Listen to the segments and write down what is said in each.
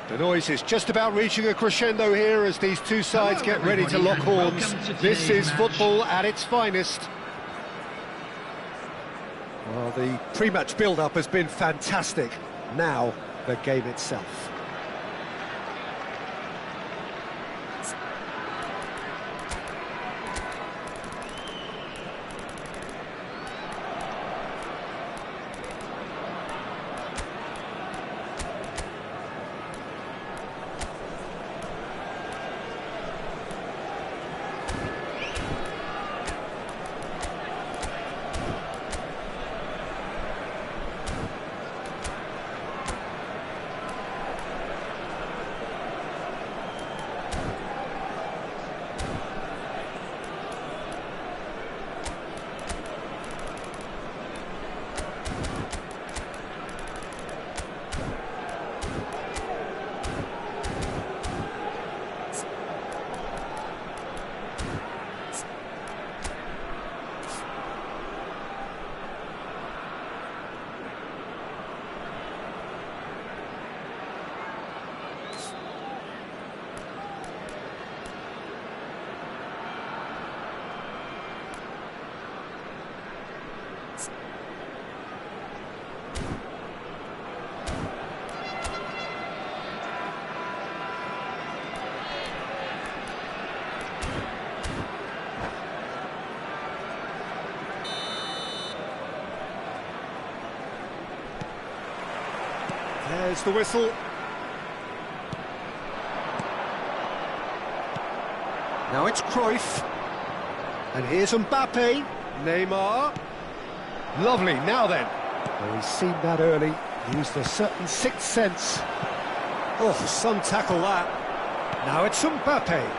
The noise is just about reaching a crescendo here as these two sides get ready to lock horns. This is football at its finest. Well, the pre-match build-up has been fantastic. Now, the game itself. There's the whistle. Now it's Cruyff. And here's Mbappe. Neymar. Lovely, now then. Well, he's seen that early. Used a certain sixth sense. Oh, some tackle that. Now it's Mbappe.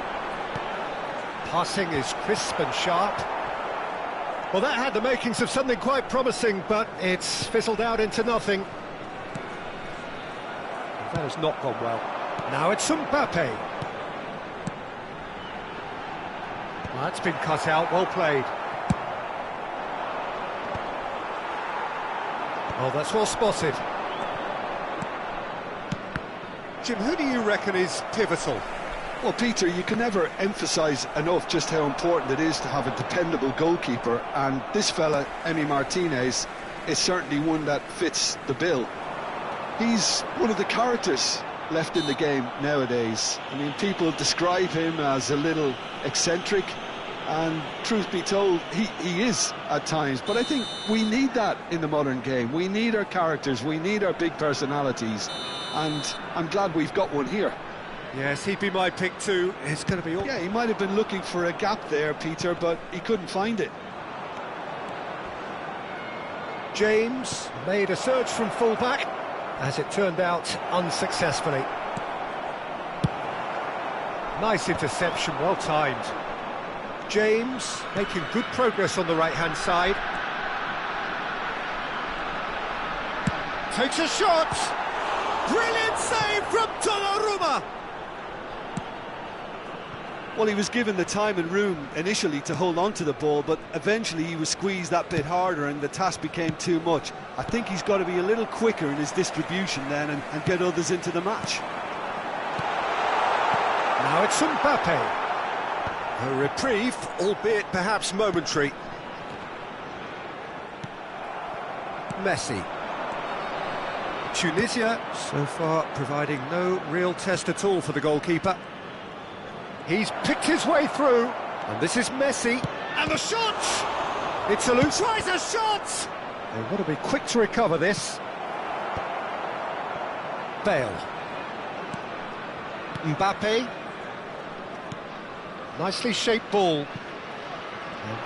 Passing is crisp and sharp. Well, that had the makings of something quite promising, but it's fizzled out into nothing. That has not gone well. Now it's Mbappe. Well, that's been cut out, well played. Oh, that's well spotted. Jim, who do you reckon is pivotal? Well, Peter, you can never emphasise enough just how important it is to have a dependable goalkeeper, and this fella, Emi Martinez, is certainly one that fits the bill. He's one of the characters left in the game nowadays. I mean, people describe him as a little eccentric, and truth be told, he is at times. But I think we need that in the modern game. We need our characters, we need our big personalities, and I'm glad we've got one here. Yes, he'd be my pick too. It's going to be all... Yeah, he might have been looking for a gap there, Peter, but he couldn't find it. James made a surge from full-back. As it turned out, unsuccessfully. Nice interception, well timed. James making good progress on the right-hand side. Takes a shot! Brilliant save from Donnarumma! Well, he was given the time and room initially to hold on to the ball, but eventually he was squeezed that bit harder and the task became too much. I think he's got to be a little quicker in his distribution then and get others into the match. Now it's Mbappe. A reprieve, albeit perhaps momentary. Messi. Tunisia, so far, providing no real test at all for the goalkeeper. He's picked his way through, and this is Messi, and the shot! It's a loose, tries a shot! They've got to be quick to recover this. Bale. Mbappe. Nicely shaped ball. And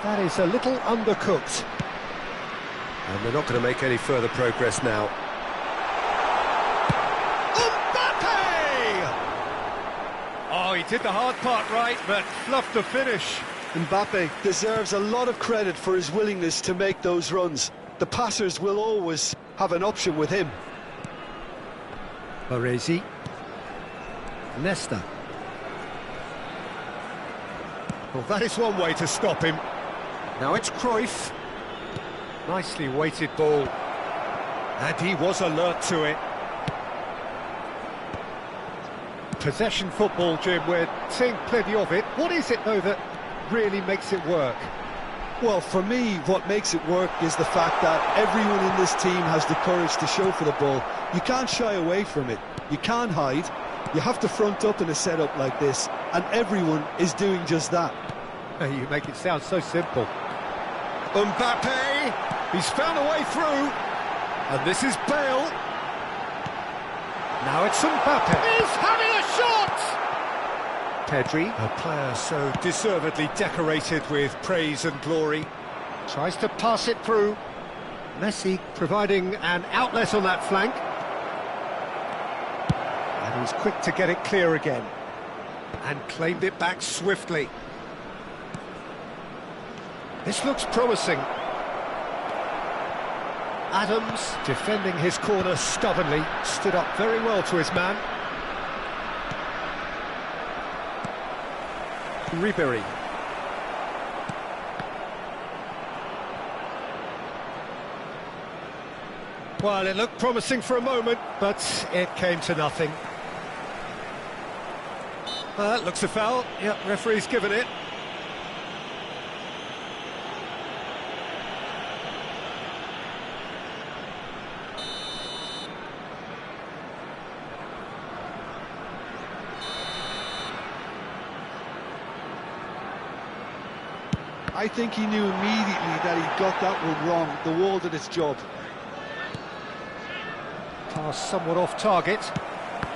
that is a little undercooked. And they're not going to make any further progress now. Oh, he did the hard part right, but fluffed the finish. Mbappe deserves a lot of credit for his willingness to make those runs. The passers will always have an option with him. Baresi. Nesta. Well, that is one way to stop him. Now it's Cruyff. Nicely weighted ball. And he was alert to it. Possession football, Jim, we're seeing plenty of it. What is it, though, that really makes it work? Well, for me, what makes it work is the fact that everyone in this team has the courage to show for the ball. You can't shy away from it. You can't hide. You have to front up in a setup like this, and everyone is doing just that. You make it sound so simple. Mbappe, he's found a way through, and this is Bale. Now it's Mbappe. He's having a shot! Pedri, a player so deservedly decorated with praise and glory, tries to pass it through. Messi providing an outlet on that flank. And he's quick to get it clear again. And claimed it back swiftly. This looks promising. Adams, defending his corner stubbornly, stood up very well to his man. Ribery. Well, it looked promising for a moment, but it came to nothing. That looks a foul. Yep, referee's given it. I think he knew immediately that he got that one wrong. The wall did its job. Pass somewhat off target,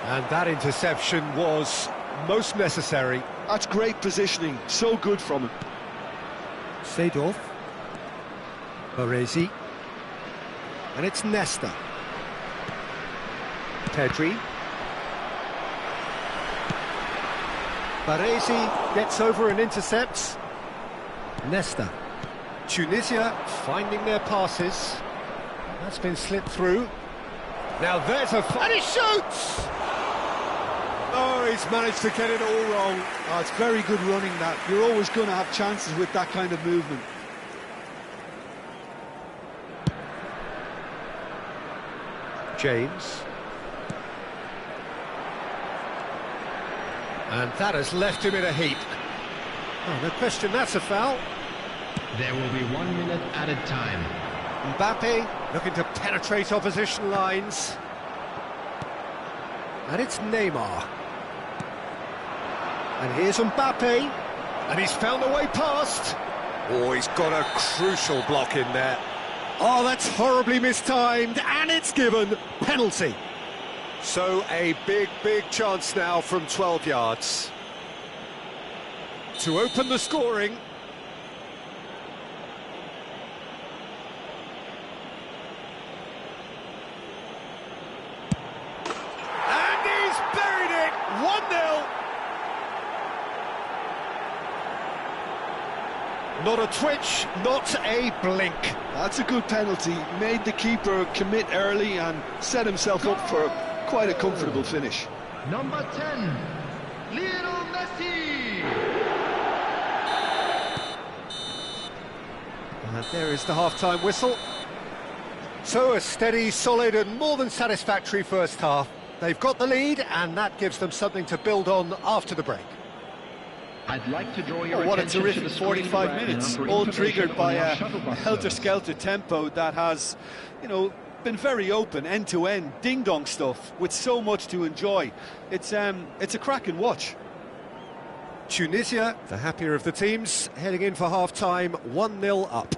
and that interception was most necessary. That's great positioning, so good from him. Seedorf. Baresi. And it's Nesta. Pedri. Baresi gets over and intercepts. Nesta. Tunisia finding their passes. That's been slipped through. Now there's a... and he shoots! Oh, he's managed to get it all wrong. Oh, it's very good running, that. You're always going to have chances with that kind of movement. James. And that has left him in a heap. Oh, no question, that's a foul. There will be 1 minute added time. Mbappe looking to penetrate opposition lines. And it's Neymar. And here's Mbappe. And he's found a way past. Oh, he's got a crucial block in there. Oh, that's horribly mistimed. And it's given. Penalty. So a big, big chance now from 12 yards. To open the scoring. And he's buried it! 1-0. Not a twitch, not a blink. That's a good penalty. Made the keeper commit early and set himself up for quite a comfortable finish. Number 10, Lionel Messi. And there is the half-time whistle. So a steady, solid and more than satisfactory first half. They've got the lead and that gives them something to build on after the break. I'd like to draw your What a attention terrific to the 45 screen minutes, for all information triggered by on our a shuttle bus helter-skelter tempo that has, you know, been very open, end-to-end, ding-dong stuff, with so much to enjoy. It's a cracking watch. Tunisia, the happier of the teams, heading in for half-time, 1-0 up.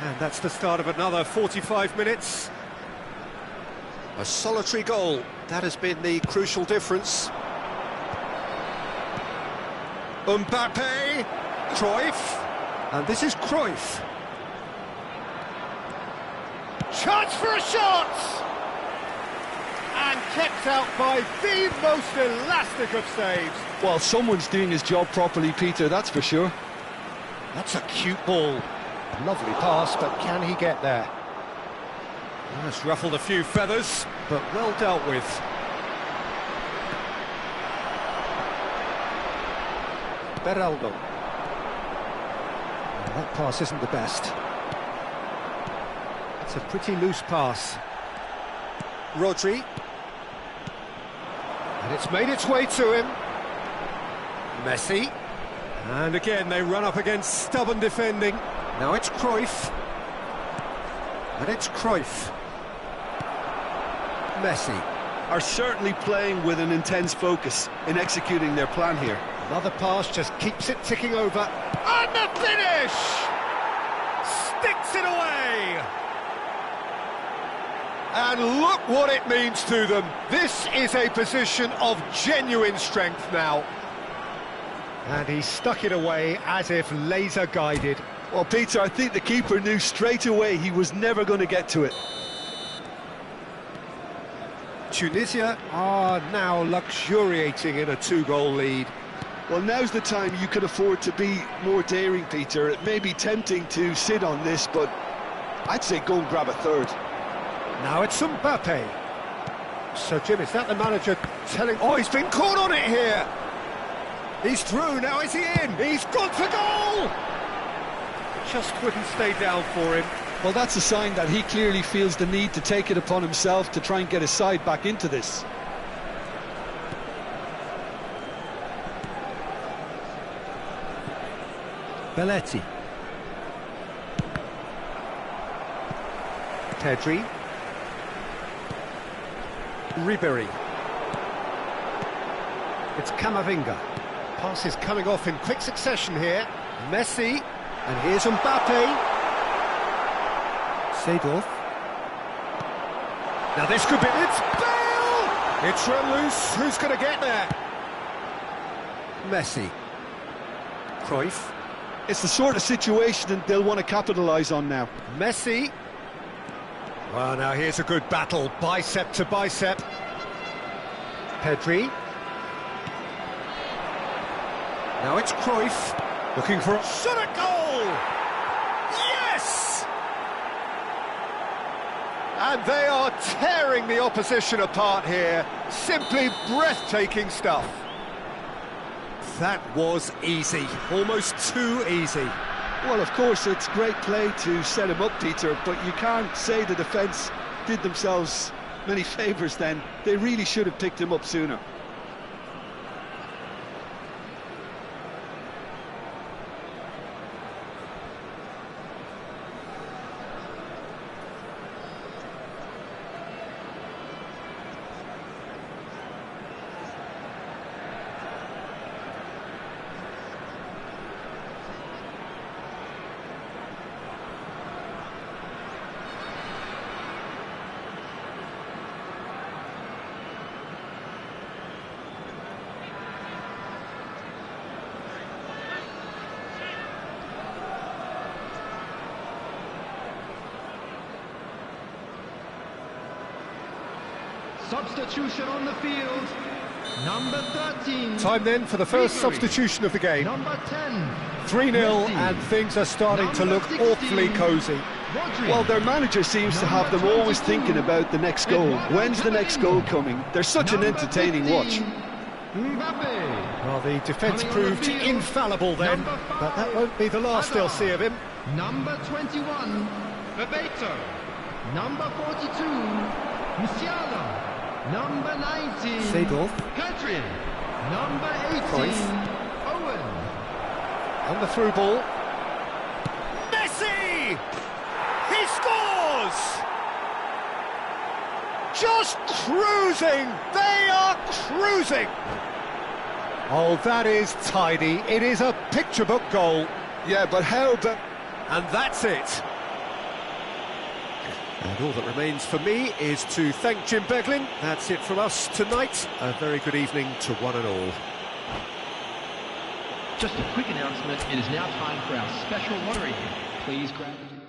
And that's the start of another 45 minutes. A solitary goal, that has been the crucial difference. Mbappe, Cruyff, and this is Cruyff. Chance for a shot! And kept out by the most elastic of saves. Well, someone's doing his job properly, Peter, that's for sure. That's a cute ball. Lovely pass, but can he get there? That's ruffled a few feathers, but well dealt with. Beraldo. Well, that pass isn't the best. It's a pretty loose pass. Rodri. And it's made its way to him. Messi. And again, they run up against stubborn defending. Now it's Cruyff. And it's Cruyff. Messi. Are certainly playing with an intense focus in executing their plan here. Another pass just keeps it ticking over. And the finish! Sticks it away! And look what it means to them. This is a position of genuine strength now. And he stuck it away as if laser guided. Well, Peter, I think the keeper knew straight away he was never going to get to it. Tunisia are now luxuriating in a 2-goal lead. Well, now's the time you can afford to be more daring, Peter. It may be tempting to sit on this, but I'd say go and grab a third. Now it's Mbappe. So, Jim, is that the manager telling... Oh, he's been caught on it here! He's through, now is he in? He's gone for goal! Just wouldn't stay down for him. Well, that's a sign that he clearly feels the need to take it upon himself to try and get his side back into this. Belletti. Pedri. Ribery. It's Camavinga. Pass is coming off in quick succession here. Messi. And here's Mbappe. Seedorf. Now this could be... It's Bale! It's run loose. Who's going to get there? Messi. Cruyff. It's the sort of situation that they'll want to capitalise on now. Messi. Well, now here's a good battle, bicep to bicep. Pedri. Now it's Cruyff, looking for a shot at goal! Yes! And they are tearing the opposition apart here. Simply breathtaking stuff. That was easy, almost too easy. Well, of course, it's great play to set him up, Peter, but you can't say the defence did themselves many favours then. They really should have picked him up sooner. Substitution on the field. Number 13. Time then for the first Ribery. Substitution of the game. Number 10. 3-0 Messi. and things are starting to Number look 16. awfully cosy. Rodri. Well, their manager seems to have them always thinking about the next goal. When's the next goal coming? They're such an entertaining watch. Mbappe. Well, the defence Coming on the proved field. infallible then, Number 5. but that won't be the last they'll see of him. Number 21. Bebeto. Number 42. Musiala. Number 19. Seedorf. Kadri. Number 18. Cruyff. Owen. On the through ball. Messi! He scores! Just cruising! They are cruising! Oh, that is tidy. It is a picture book goal. Yeah, but how about... And that's it. And all that remains for me is to thank Jim Beglin. That's it from us tonight. A very good evening to one and all. Just a quick announcement, it is now time for our special lottery. Please grab it.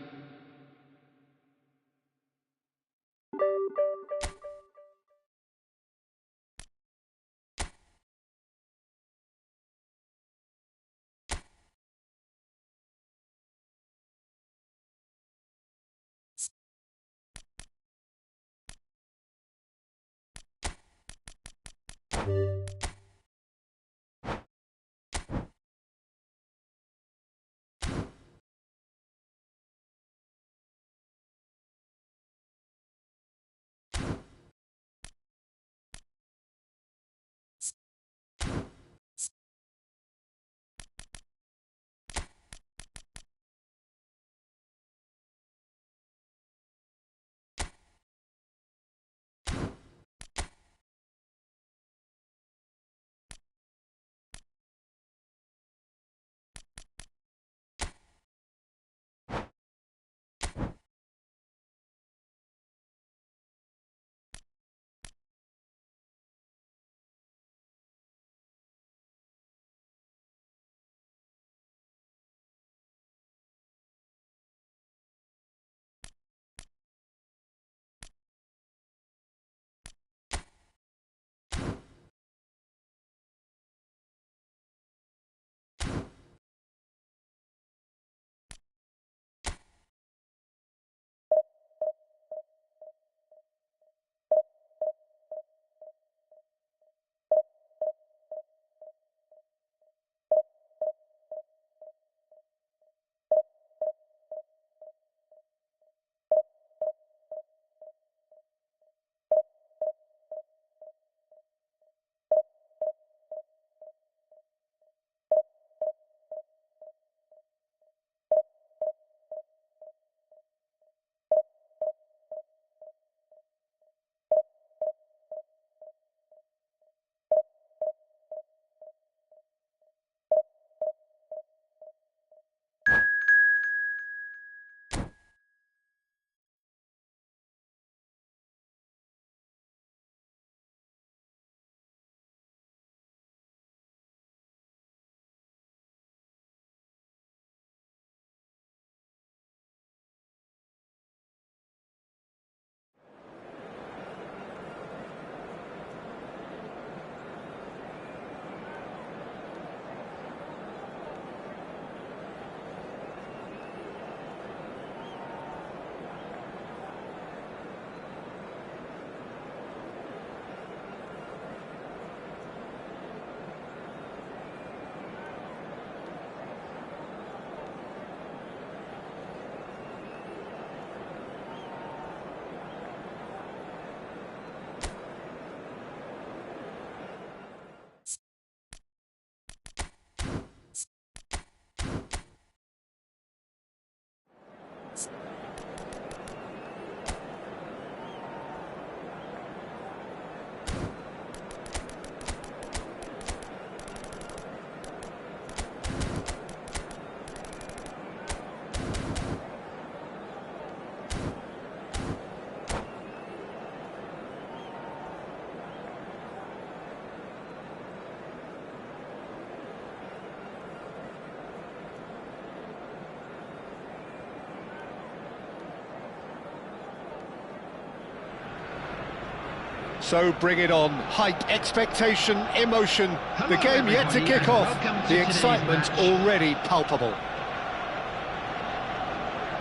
So bring it on. Hype, expectation, emotion. The Hello, game yet to everybody, kick and off. welcome to The today's excitement match. already palpable.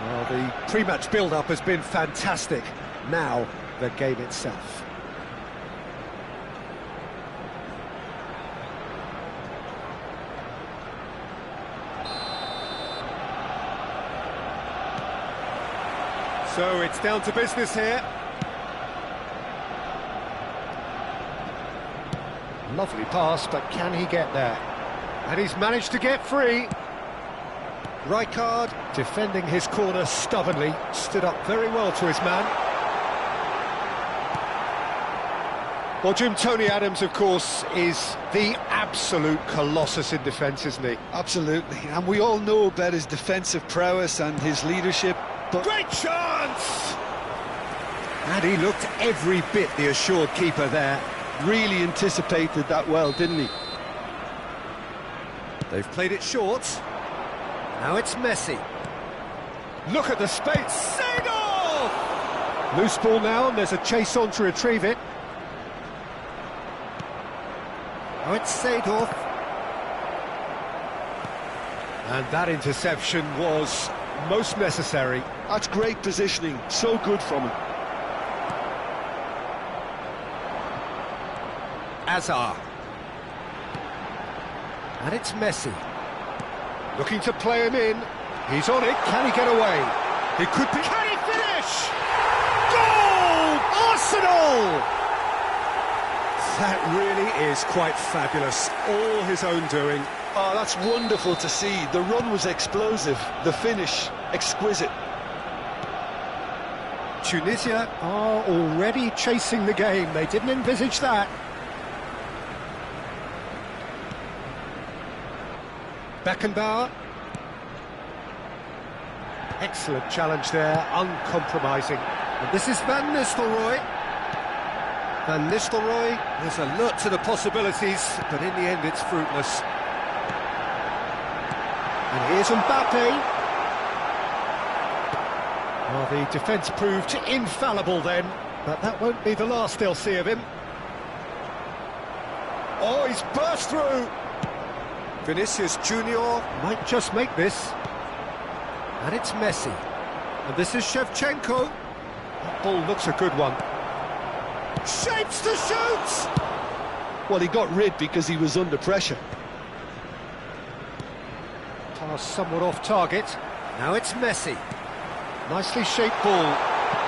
Well, the pre-match build-up has been fantastic. Now, the game itself. So it's down to business here. Lovely pass, but can he get there? And he's managed to get free. Rijkaard defending his corner stubbornly, stood up very well to his man. Well, Jim, Tony Adams, of course, is the absolute colossus in defence, isn't he? Absolutely, and we all know about his defensive prowess and his leadership, but Great chance! And he looked every bit the assured keeper there. Really anticipated that well, didn't he? They've played it short. Now it's Messi. Look at the space. Seedorf! Loose ball now, and there's a chase on to retrieve it. Now it's Seedorf. And that interception was most necessary. That's great positioning, so good from him. Azar. And it's Messi. Looking to play him in. He's on it. Can he get away? He could be. Can he finish? Goal! Arsenal! That really is quite fabulous. All his own doing. Oh, that's wonderful to see. The run was explosive, the finish exquisite. Tunisia are already chasing the game. They didn't envisage that. Beckenbauer. Excellent challenge there, uncompromising. And this is Van Nistelrooy. Van Nistelrooy is alert to the possibilities, but in the end it's fruitless. And here's Mbappe. Well, the defence proved infallible then, but that won't be the last they'll see of him. Oh, he's burst through! Vinicius Junior might just make this. And it's Messi. And this is Shevchenko. That ball looks a good one. Shapes to shoot! Well, he got rid because he was under pressure. Pass somewhat off target. Now it's Messi. Nicely shaped ball.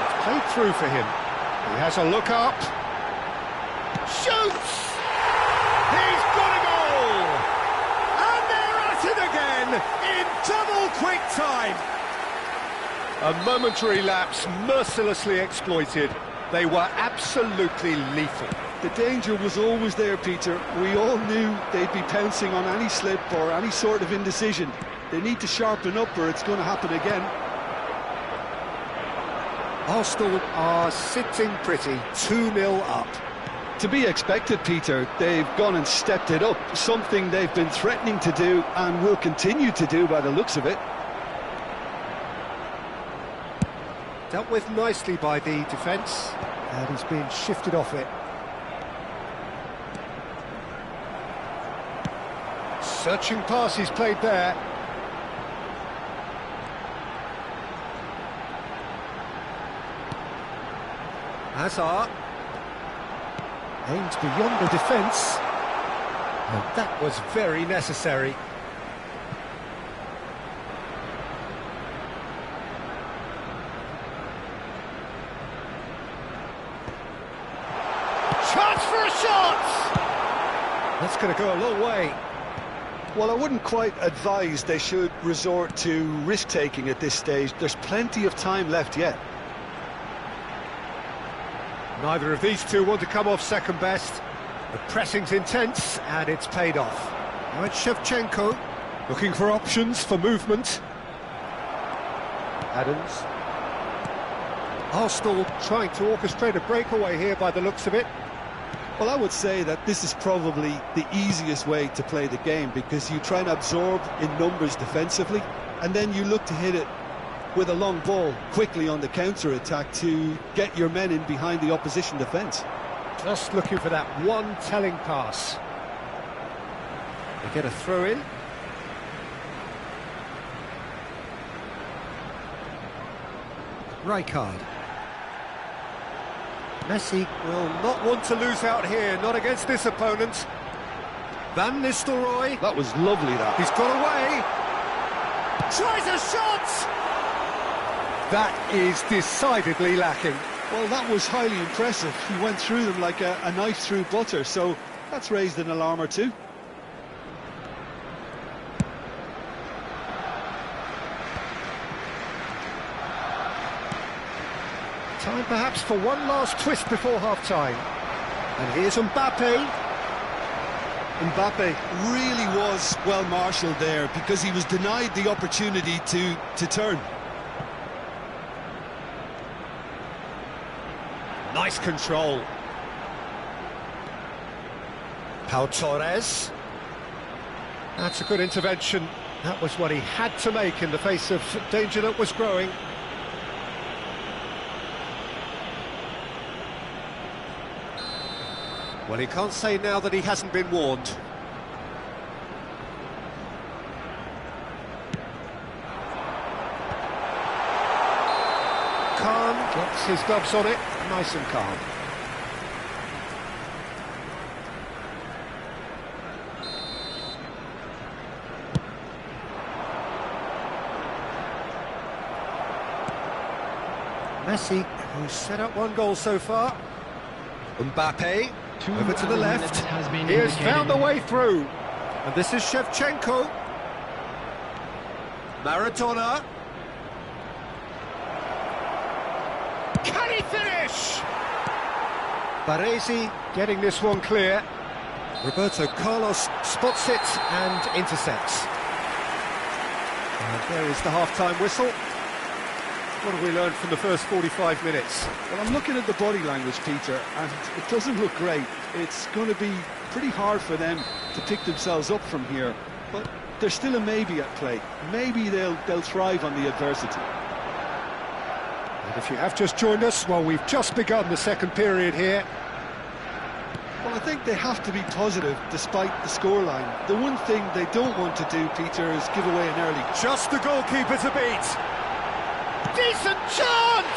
It's played through for him. He has a look up. Shoots! He's got a goal! And they're at it again in double quick time. A momentary lapse mercilessly exploited. They were absolutely lethal. The danger was always there, Peter. We all knew they'd be pouncing on any slip or any sort of indecision. They need to sharpen up or it's going to happen again. Arsenal are sitting pretty, 2-0 up. To be expected, Peter. They've gone and stepped it up, something they've been threatening to do and will continue to do by the looks of it. Dealt with nicely by the defence, and he's being shifted off it. Searching pass he's played there. Hazard aims beyond the defence, and that was very necessary. Chance for a shot! That's going to go a long way. Well, I wouldn't quite advise they should resort to risk-taking at this stage. There's plenty of time left yet. Neither of these two want to come off second best. The pressing's intense, and it's paid off. Now it's Shevchenko, looking for options for movement. Adams. Arsenal trying to orchestrate a breakaway here by the looks of it. Well, I would say that this is probably the easiest way to play the game because you try and absorb in numbers defensively and then you look to hit it with a long ball quickly on the counter-attack to get your men in behind the opposition defence. Just looking for that one telling pass. They get a throw in. Rijkaard. Messi will not want to lose out here, not against this opponent. Van Nistelrooy. That was lovely, that. He's got away. Tries a shot! That is decidedly lacking. Well, that was highly impressive. He went through them like a knife through butter, so that's raised an alarm or two. Time perhaps for one last twist before half-time. And here's Mbappe. Mbappe really was well marshalled there because he was denied the opportunity to turn. Nice control. Pau Torres. That's a good intervention. That was what he had to make in the face of danger that was growing. Well, he can't say now that he hasn't been warned. Calm, gets his gloves on it, nice and calm. Messi, who's set up one goal so far. Mbappe, over to the left. He has found the way through. And this is Shevchenko. Maradona. Can he finish? Baresi getting this one clear. Roberto Carlos spots it and intercepts. And there is the half-time whistle. What have we learned from the first 45 minutes? Well, I'm looking at the body language, Peter, and it doesn't look great. It's going to be pretty hard for them to pick themselves up from here, but there's still a maybe at play. Maybe they'll thrive on the adversity. And if you have just joined us, well, we've just begun the second period here. Well, I think they have to be positive despite the scoreline. The one thing they don't want to do, Peter, is give away an early. Just the goalkeeper to beat. Decent chance!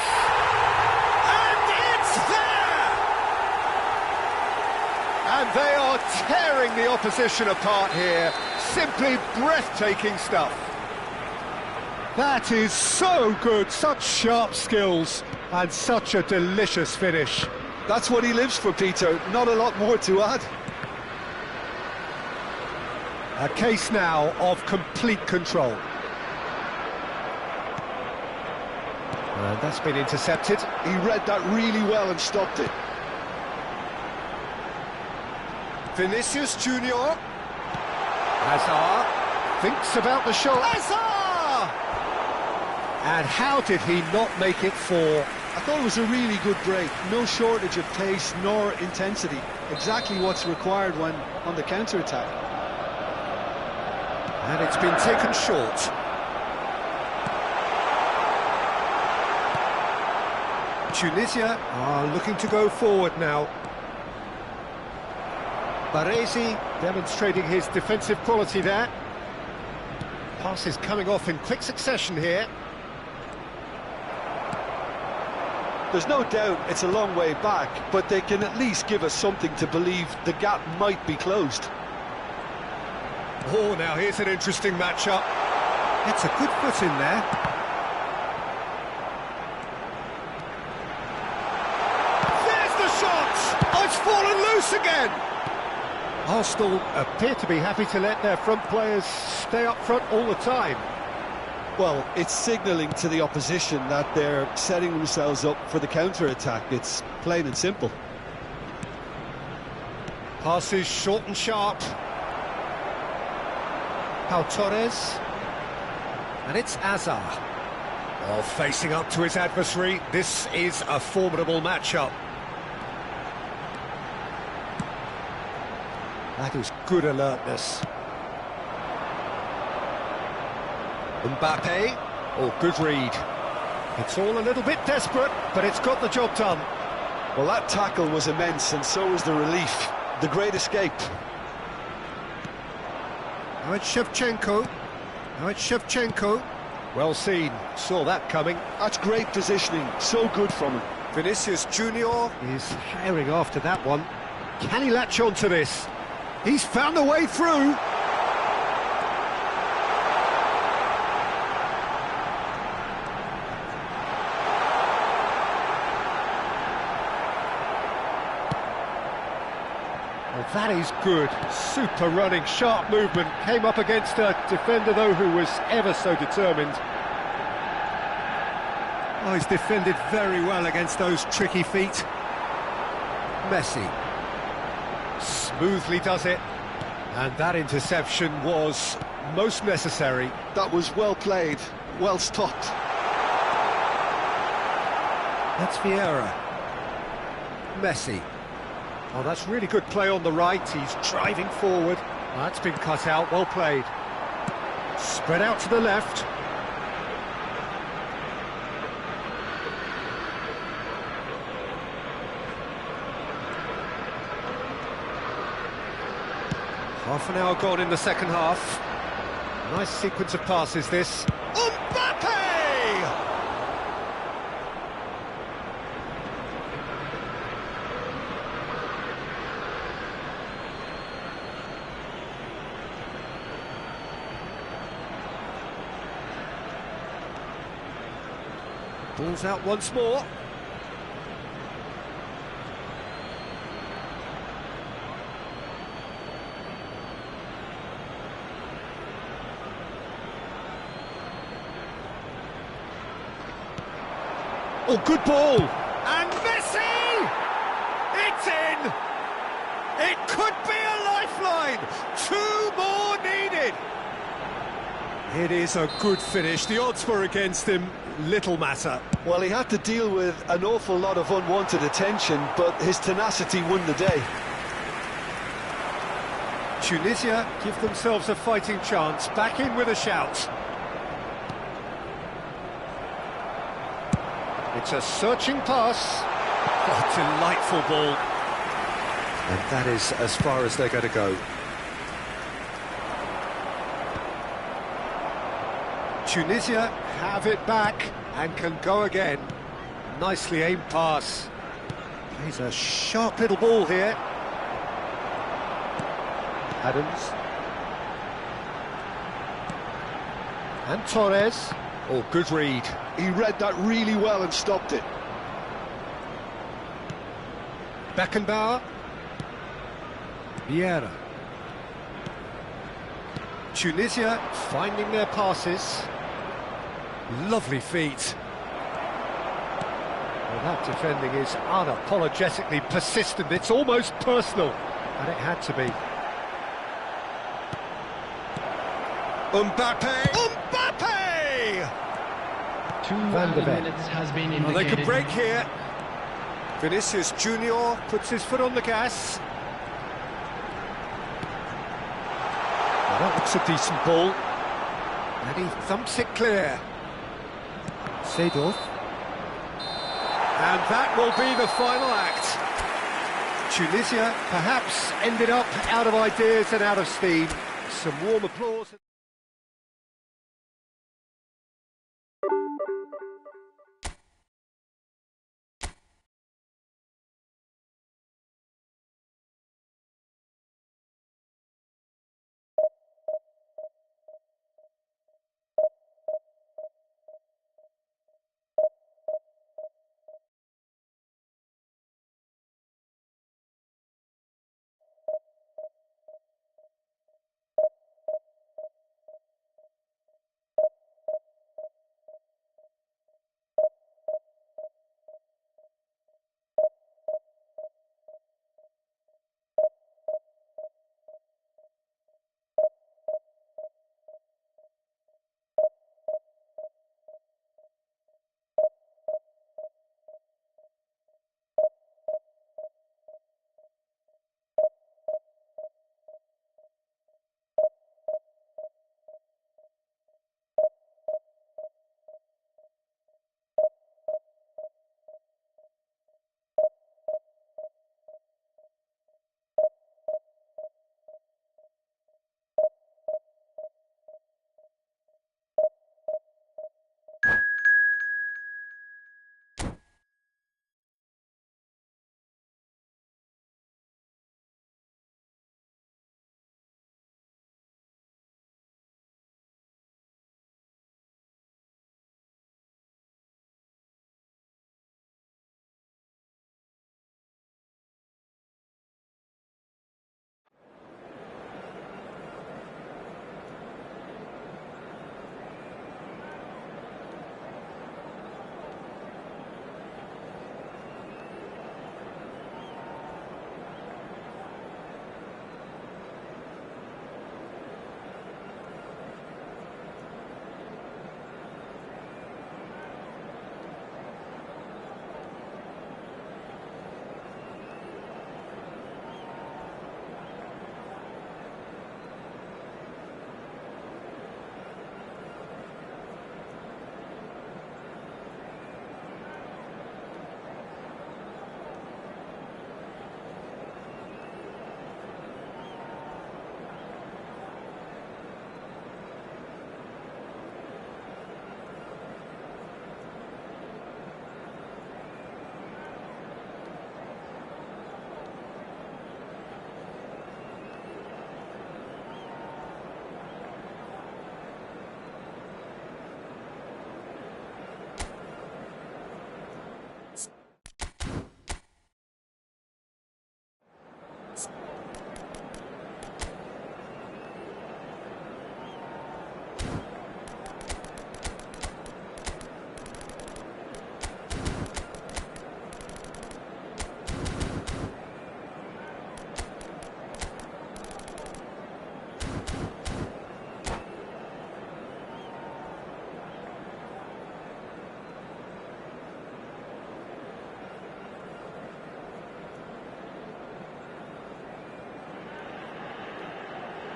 And it's there! And they are tearing the opposition apart here. Simply breathtaking stuff. That is so good, such sharp skills, and such a delicious finish. That's what he lives for, Peter. Not a lot more to add. A case now of complete control. That's been intercepted. He read that really well and stopped it. Vinicius Junior. Hazard thinks about the shot. Hazard! And how did he not make it four? I thought it was a really good break. No shortage of pace nor intensity. Exactly what's required when on the counter-attack. And it's been taken short. Tunisia are looking to go forward now. Baresi demonstrating his defensive quality there. Passes coming off in quick succession here. There's no doubt it's a long way back, but they can at least give us something to believe the gap might be closed. Oh, now here's an interesting matchup. That's a good foot in there. Oh, it's fallen loose again! Arsenal appear to be happy to let their front players stay up front all the time. Well, it's signalling to the opposition that they're setting themselves up for the counter-attack. It's plain and simple. Passes short and sharp. Pau Torres. And it's Hazard. Oh, facing up to his adversary. This is a formidable matchup. That is good alertness. Mbappe. Oh, good read. It's all a little bit desperate, but it's got the job done. Well, that tackle was immense, and so was the relief. The great escape. Now it's Shevchenko. Well seen. Saw that coming. That's great positioning. So good from him. Vinicius Junior is herring after that one. Can he latch on to this? He's found a way through. Well, that is good. Super running, sharp movement. Came up against a defender, though, who was ever so determined. Oh, he's defended very well against those tricky feet. Messi. Smoothly does it, and that interception was most necessary. That was well played, well stopped. That's Vieira. Messi. Oh, that's really good play on the right. He's driving forward. That's been cut out. Well played. Spread out to the left. Half an hour gone in the second half. Nice sequence of passes, this. Mbappe! Ball's out once more. Oh, good ball! And Messi! It's in! It could be a lifeline! 2 more needed! It is a good finish. The odds were against him. Little matter. Well, he had to deal with an awful lot of unwanted attention, but his tenacity won the day. Tunisia give themselves a fighting chance. Back in with a shout. It's a searching pass. Oh, delightful ball. And that is as far as they're going to go. Tunisia have it back and can go again. Nicely aimed pass. Plays a sharp little ball here. Adams. And Torres. Oh, good read. He read that really well and stopped it. Beckenbauer. Vieira. Tunisia finding their passes. Lovely feet. Well, that defending is unapologetically persistent. It's almost personal. And it had to be. Mbappe! Mbappe! Van de Beek. minutes has been Well, they indicated. could break here. Vinicius Junior puts his foot on the gas. Well, that looks a decent ball. And he thumps it clear. Seedorf. And that will be the final act. Tunisia perhaps ended up out of ideas and out of steam. Some warm applause.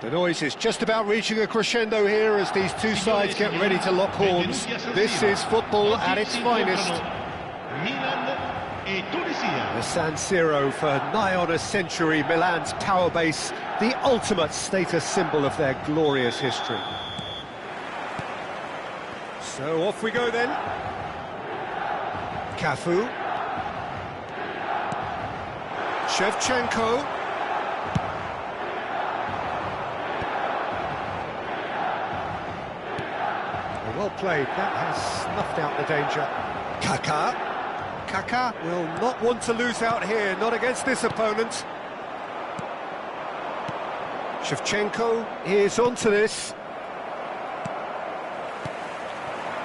The noise is just about reaching a crescendo here as these two sides get ready to lock horns. This is football at its finest. The San Siro for nigh on a century, Milan's power base, the ultimate status symbol of their glorious history. So off we go then. Cafu. Shevchenko. Well played, that has snuffed out the danger. Kaká. Kaká will not want to lose out here, not against this opponent. Shevchenko is onto this.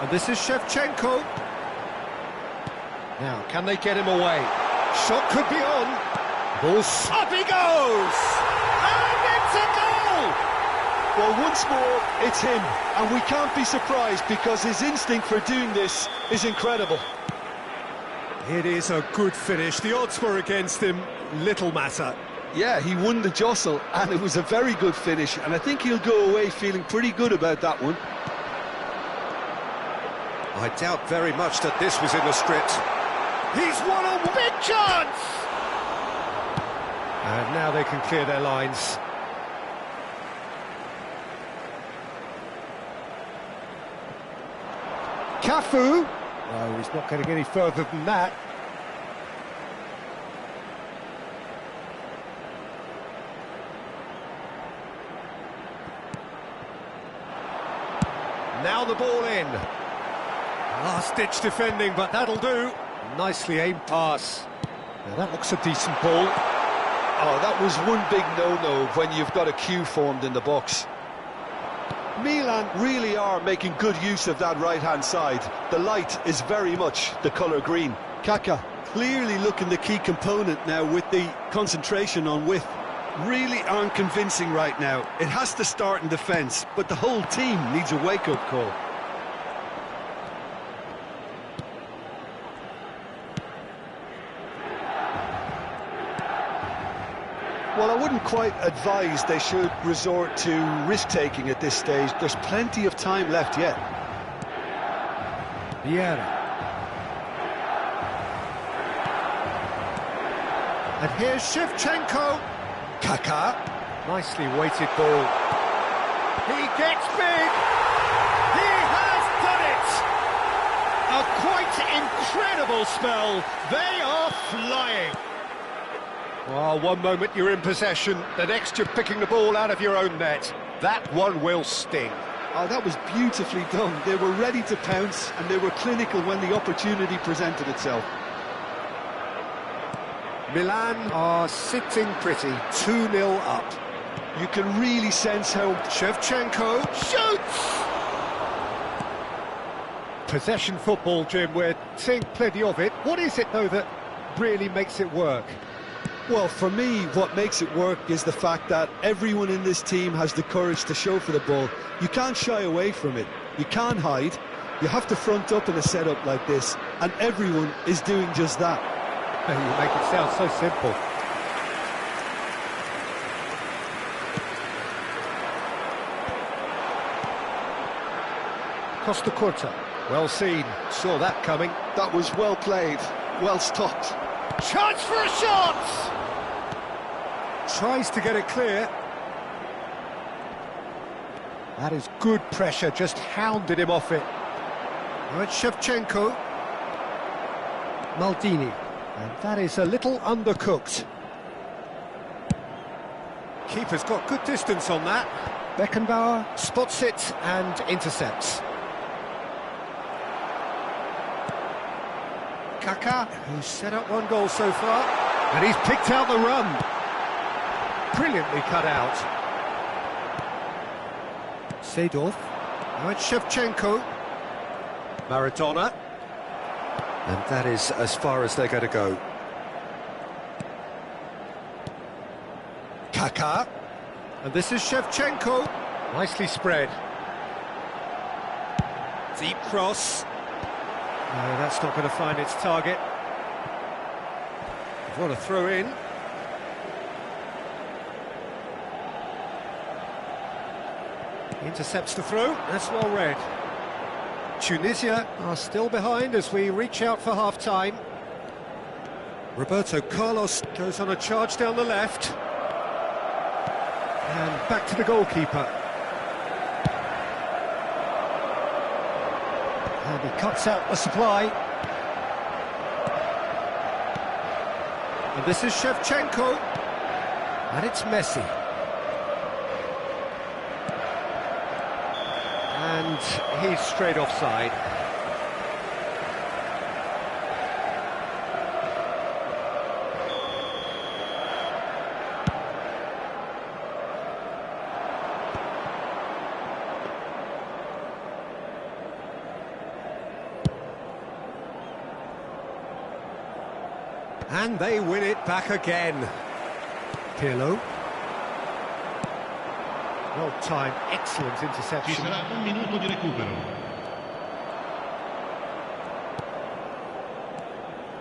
And this is Shevchenko. Now, can they get him away? Shot could be on. Ball's up he goes! And it's a goal! Well, once more, it's him, and we can't be surprised because his instinct for doing this is incredible. It is a good finish. The odds were against him, little matter. Yeah, he won the jostle, and it was a very good finish, and I think he'll go away feeling pretty good about that one. I doubt very much that this was in the script. He's won a big chance! And now they can clear their lines. Cafu. No, he's not getting any further than that. Now the ball in. Last-ditch defending, but that'll do. Nicely aimed pass. Now that looks a decent ball. Oh, that was one big no-no when you've got a queue formed in the box. Milan really are making good use of that right-hand side. The light is very much the colour green. Kaká clearly looking the key component now with the concentration on width. Really aren't convincing right now. It has to start in defence, but the whole team needs a wake-up call. Well, I wouldn't quite advise they should resort to risk-taking at this stage. There's plenty of time left yet. Vieira. And here's Shevchenko. Kaká. Nicely weighted ball. He gets big. He has done it. A quite incredible spell. They are flying. Well, one moment you're in possession, the next you're picking the ball out of your own net. That one will sting. Oh, that was beautifully done. They were ready to pounce, and they were clinical when the opportunity presented itself. Milan are sitting pretty, 2-0 up. You can really sense how... Shevchenko shoots! Possession football, Jim, we're seeing plenty of it. What is it, though, that really makes it work? Well, for me, what makes it work is the fact that everyone in this team has the courage to show for the ball. You can't shy away from it. You can't hide. You have to front up in a setup like this, and everyone is doing just that. You make it sound so simple. Costa Curta, well seen, saw that coming. That was well played, well stopped. Chance for a shot! Tries to get it clear. That is good pressure, just hounded him off it. Now it's Shevchenko. Maldini. And that is a little undercooked. Keeper's got good distance on that. Beckenbauer spots it and intercepts. Kaká, who's set up one goal so far, and he's picked out the run. Brilliantly cut out. Seedorf. Now it's Shevchenko. Maradona. And that is as far as they're going to go. Kaká. And this is Shevchenko. Nicely spread. Deep cross. No, that's not going to find its target. What a throw in. Intercepts the throw, that's well read. Tunisia are still behind as we reach out for half-time. Roberto Carlos goes on a charge down the left. And back to the goalkeeper. And he cuts out the supply. And this is Shevchenko. And it's Messi. And he's straight offside. And they win it back again. Pirlo. Well timed, excellent Ci interception. sarà un minuto di recupero.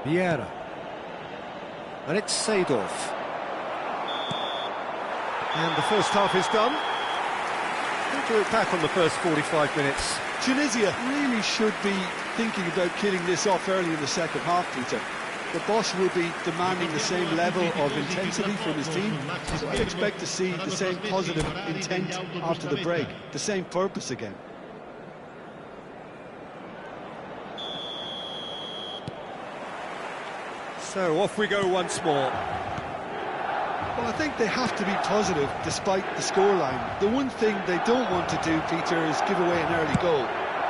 Vieira. And it's Seedorf. And the first half is done. We'll do it back on the first 45 minutes. Tunisia really should be thinking about killing this off early in the second half, Peter. The boss will be demanding the same level of intensity from his team, so I expect to see the same positive intent after the break, the same purpose again. So off we go once more. Well, I think they have to be positive despite the scoreline. The one thing they don't want to do, Peter, is give away an early goal.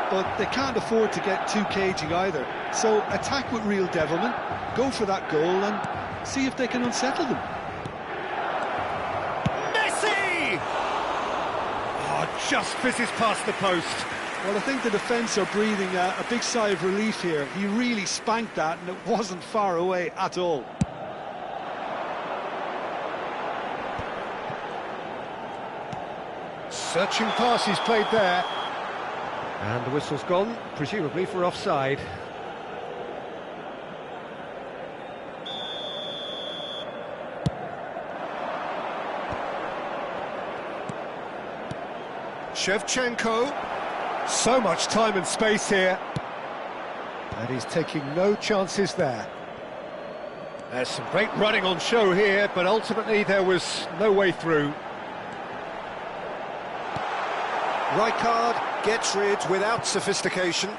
But they can't afford to get too cagey either. So attack with real devilment, go for that goal and see if they can unsettle them. Messi! Oh, just fizzes past the post. Well, I think the defence are breathing a big sigh of relief here. He really spanked that and it wasn't far away at all. Searching pass he's played there. And the whistle's gone, presumably for offside. Shevchenko. So much time and space here. And he's taking no chances there. There's some great running on show here, but ultimately there was no way through. Rijkaard gets rid without sophistication.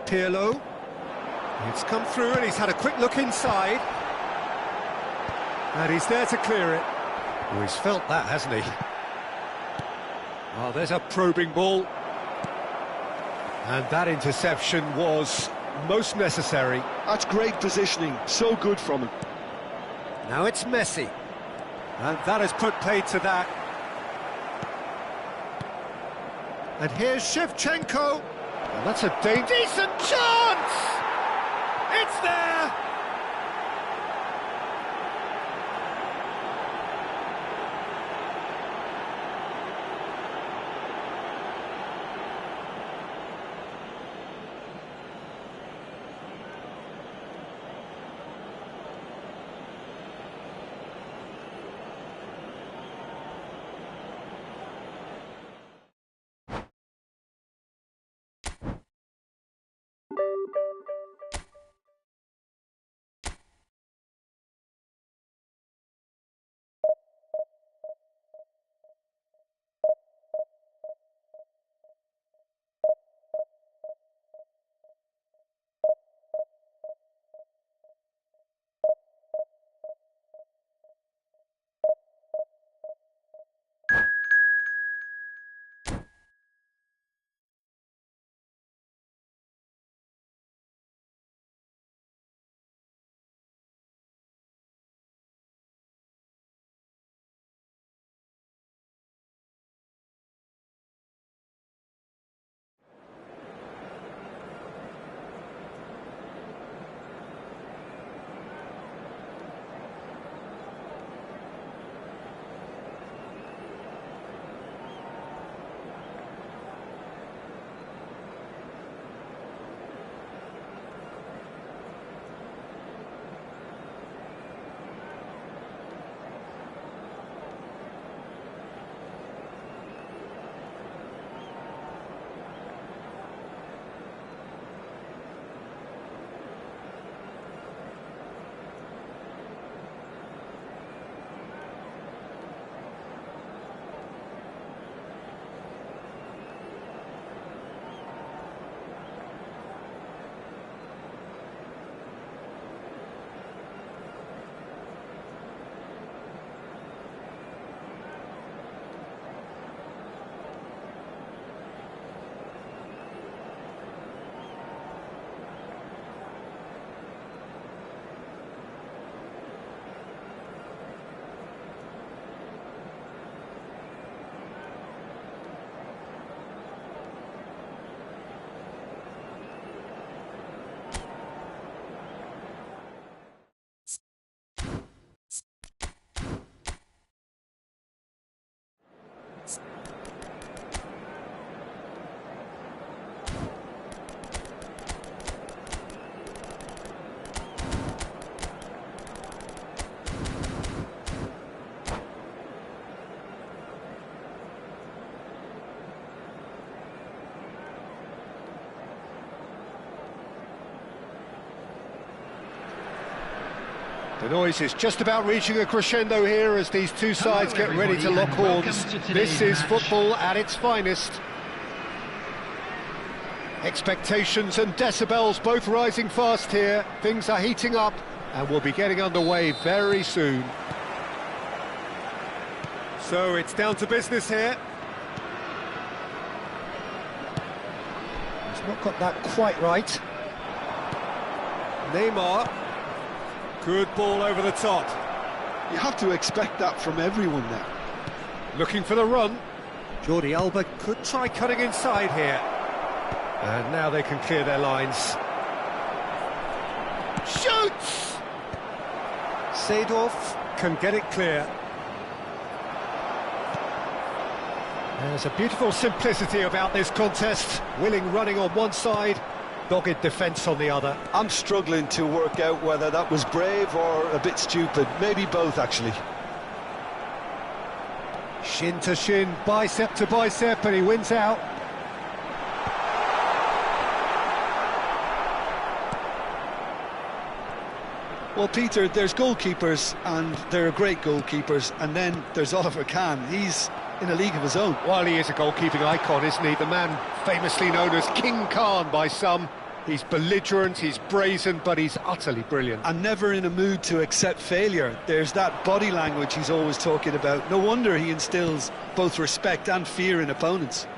Pirlo. It's come through and he's had a quick look inside. And he's there to clear it. Oh, he's felt that, hasn't he? Oh, there's a probing ball. And that interception was most necessary. That's great positioning, so good from him. Now it's Messi. And that has put paid to that. And here's Shevchenko. And that's a decent chance! It's there! The noise is just about reaching a crescendo here as these two sides get ready to lock horns. This is football at its finest. Expectations and decibels both rising fast here. Things are heating up and we'll be getting underway very soon. So it's down to business here. He's not got that quite right. Neymar. Good ball over the top. You have to expect that from everyone now. Looking for the run. Jordi Alba could try cutting inside here. And now they can clear their lines. Shoots! Seedorf can get it clear. There's a beautiful simplicity about this contest. Willing running on one side, dogged defence on the other. I'm struggling to work out whether that was brave or a bit stupid. Maybe both, actually. Shin to shin, bicep to bicep, and he wins out. Well, Peter, there's goalkeepers, and there are great goalkeepers, and then there's Oliver Kahn. He's in a league of his own. While he is a goalkeeping icon, isn't he? The man famously known as King Khan by some. He's belligerent, he's brazen, but he's utterly brilliant. And never in a mood to accept failure. There's that body language he's always talking about. No wonder he instills both respect and fear in opponents.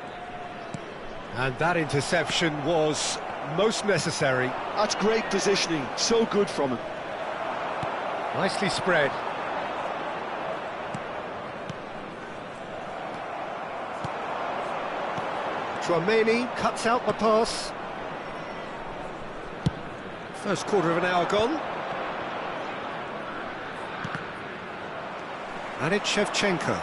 And that interception was most necessary. That's great positioning, so good from him. Nicely spread. Chouameni cuts out the pass. First quarter of an hour gone. And it's Shevchenko.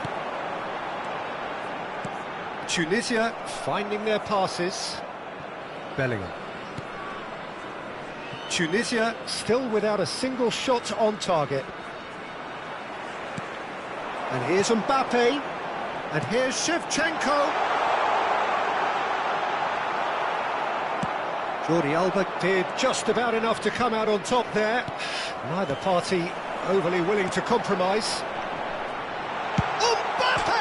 Tunisia finding their passes. Bellingham. Tunisia still without a single shot on target. And here's Mbappe. And here's Shevchenko. Jordi Alba did just about enough to come out on top there. Neither party overly willing to compromise. Mbappe!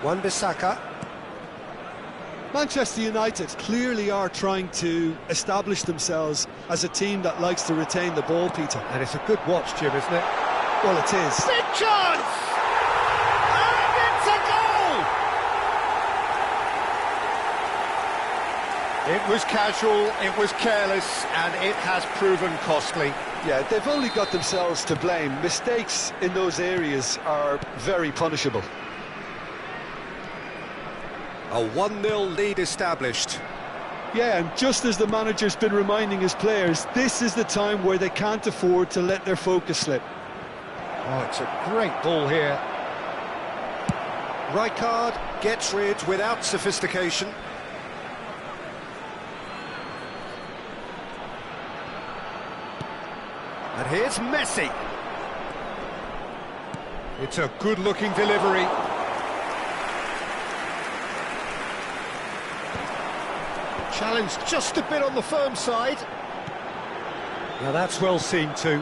Wan-Bissaka. Manchester United clearly are trying to establish themselves as a team that likes to retain the ball, Peter. And it's a good watch, Jim, isn't it? Well, it is. Big chance! And it's a goal! It was casual, it was careless, and it has proven costly. Yeah, they've only got themselves to blame. Mistakes in those areas are very punishable. A 1-0 lead established. Yeah, and just as the manager's been reminding his players, this is the time where they can't afford to let their focus slip. Oh, it's a great ball here. Rijkaard gets rid without sophistication. And here's Messi. It's a good-looking delivery. Challenged just a bit on the firm side. Now that's well seen too.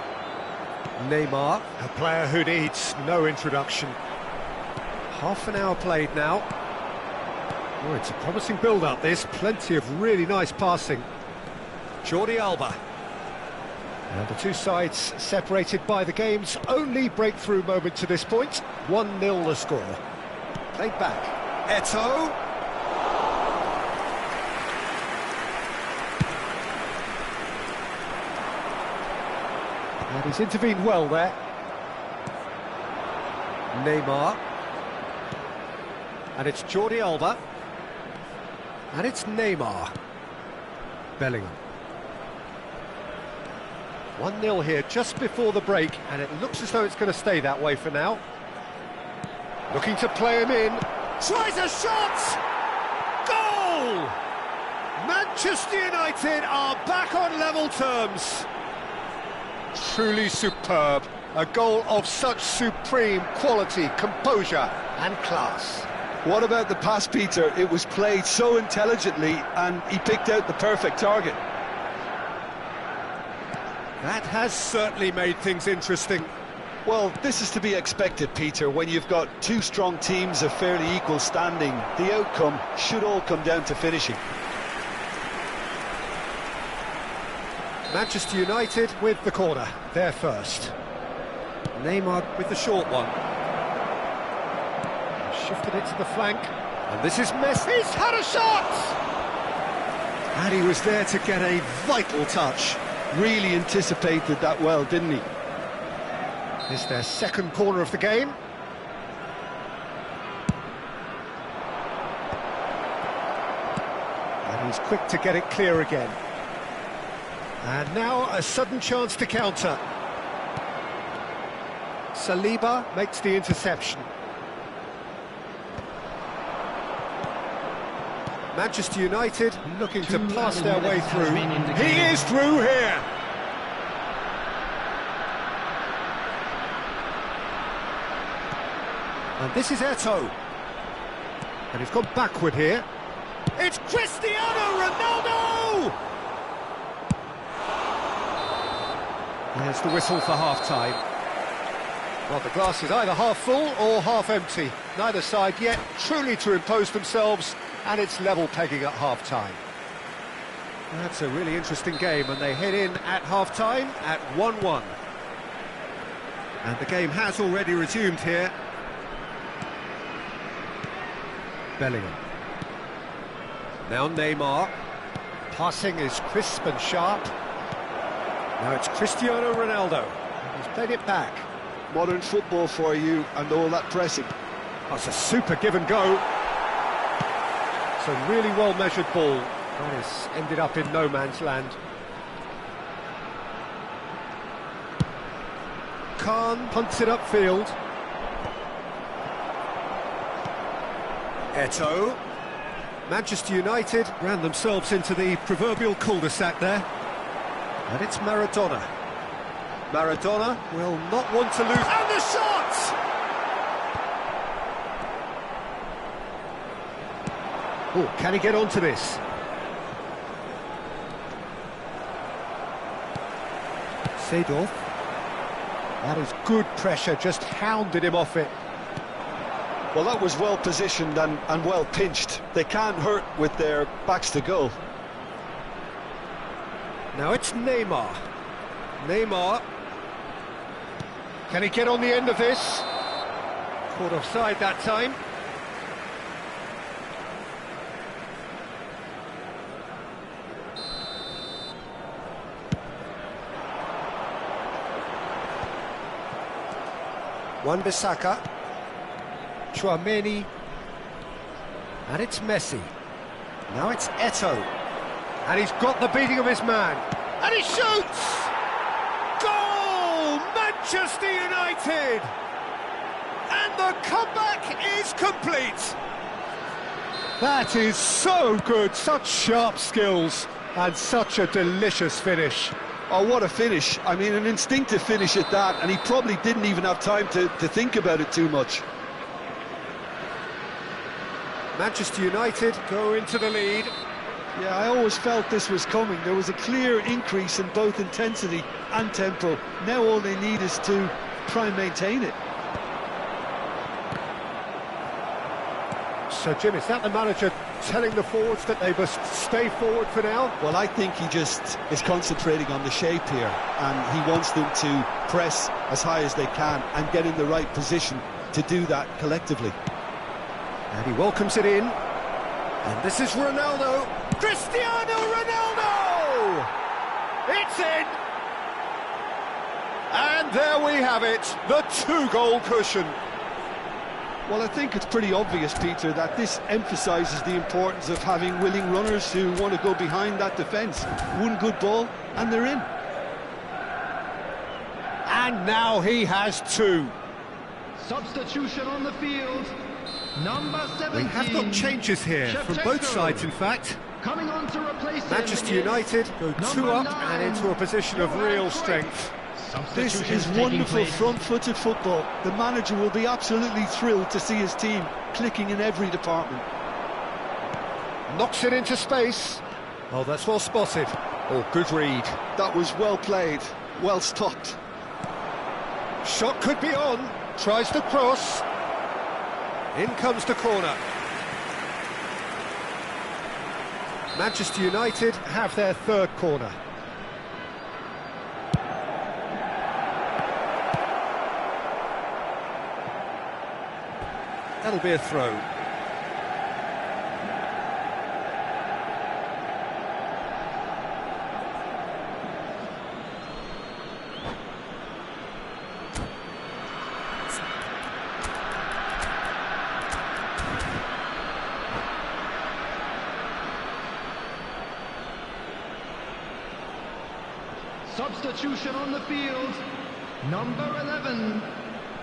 Neymar, a player who needs no introduction. Half an hour played now. Oh, it's a promising build-up this. Plenty of really nice passing. Jordi Alba. And the two sides separated by the game's only breakthrough moment to this point. 1-0 the score. Played back. Eto'o. And he's intervened well there. Neymar. And it's Jordi Alba. And it's Neymar. Bellingham. 1-0 here just before the break, and it looks as though it's going to stay that way for now. Looking to play him in. Tries a shot! Goal! Manchester United are back on level terms. Truly superb. A goal of such supreme quality, composure and class. What about the pass, Peter? It was played so intelligently and he picked out the perfect target. That has certainly made things interesting. Well, this is to be expected, Peter. When you've got two strong teams of fairly equal standing, the outcome should all come down to finishing. Manchester United with the corner, they're first. Neymar with the short one. Shifted it to the flank. And this is Messi. He's had a shot! And he was there to get a vital touch. Really anticipated that well, didn't he? It's their second corner of the game. And he's quick to get it clear again. And now a sudden chance to counter. Saliba makes the interception. Manchester United looking to pass their way through. He is through here! And this is Eto'o. And he's gone backward here. It's Cristiano Ronaldo! There's the whistle for half-time. Well, the glass is either half full or half empty. Neither side yet truly to impose themselves, and it's level pegging at half-time. That's a really interesting game, and they head in at half-time at 1-1. And the game has already resumed here. Bellingham. Now Neymar. Passing is crisp and sharp. Now it's Cristiano Ronaldo. He's played it back. Modern football for you and all that pressing. That's a super give and go. It's a really well-measured ball. That has ended up in no man's land. Khan punts it upfield. Eto'o. Manchester United ran themselves into the proverbial cul-de-sac there. And it's Maradona. Maradona will not want to lose. And the shot! Oh, can he get onto this? Seedorf. That is good pressure, just hounded him off it. Well, that was well positioned and well pinched. They can't hurt with their backs to goal. Now it's Neymar. Neymar. Can he get on the end of this? Caught offside that time. Wan-Bissaka. Tchouaméni. And it's Messi. Now it's Eto'o. And he's got the beating of his man. And he shoots! Goal! Manchester United! And the comeback is complete! That is so good, such sharp skills, and such a delicious finish. Oh, what a finish. I mean, an instinctive finish at that, and he probably didn't even have time to think about it too much. Manchester United go into the lead. Yeah, I always felt this was coming. There was a clear increase in both intensity and tempo. Now all they need is to try and maintain it. So, Jim, is that the manager telling the forwards that they must stay forward for now? Well, I think he just is concentrating on the shape here, and he wants them to press as high as they can and get in the right position to do that collectively. And he welcomes it in. And this is Ronaldo. Cristiano Ronaldo! It's in! And there we have it, the two-goal cushion. Well, I think it's pretty obvious, Peter, that this emphasises the importance of having willing runners who want to go behind that defence. One good ball, and they're in. And now he has two. Substitution on the field. Number 17. We have got changes here from both sides, in fact. Coming on to replace him Manchester is United go two number up and 9, into a position of real Cruyff. strength. This Substitutions is taking wonderful place. front-footed football. The manager will be absolutely thrilled to see his team clicking in every department. Knocks it into space. Oh, that's well spotted. Oh, good read. That was well played, well stopped. Shot could be on. Tries the cross. In comes the corner. Manchester United have their third corner. That'll be a throw. Substitution on the field. Number 11,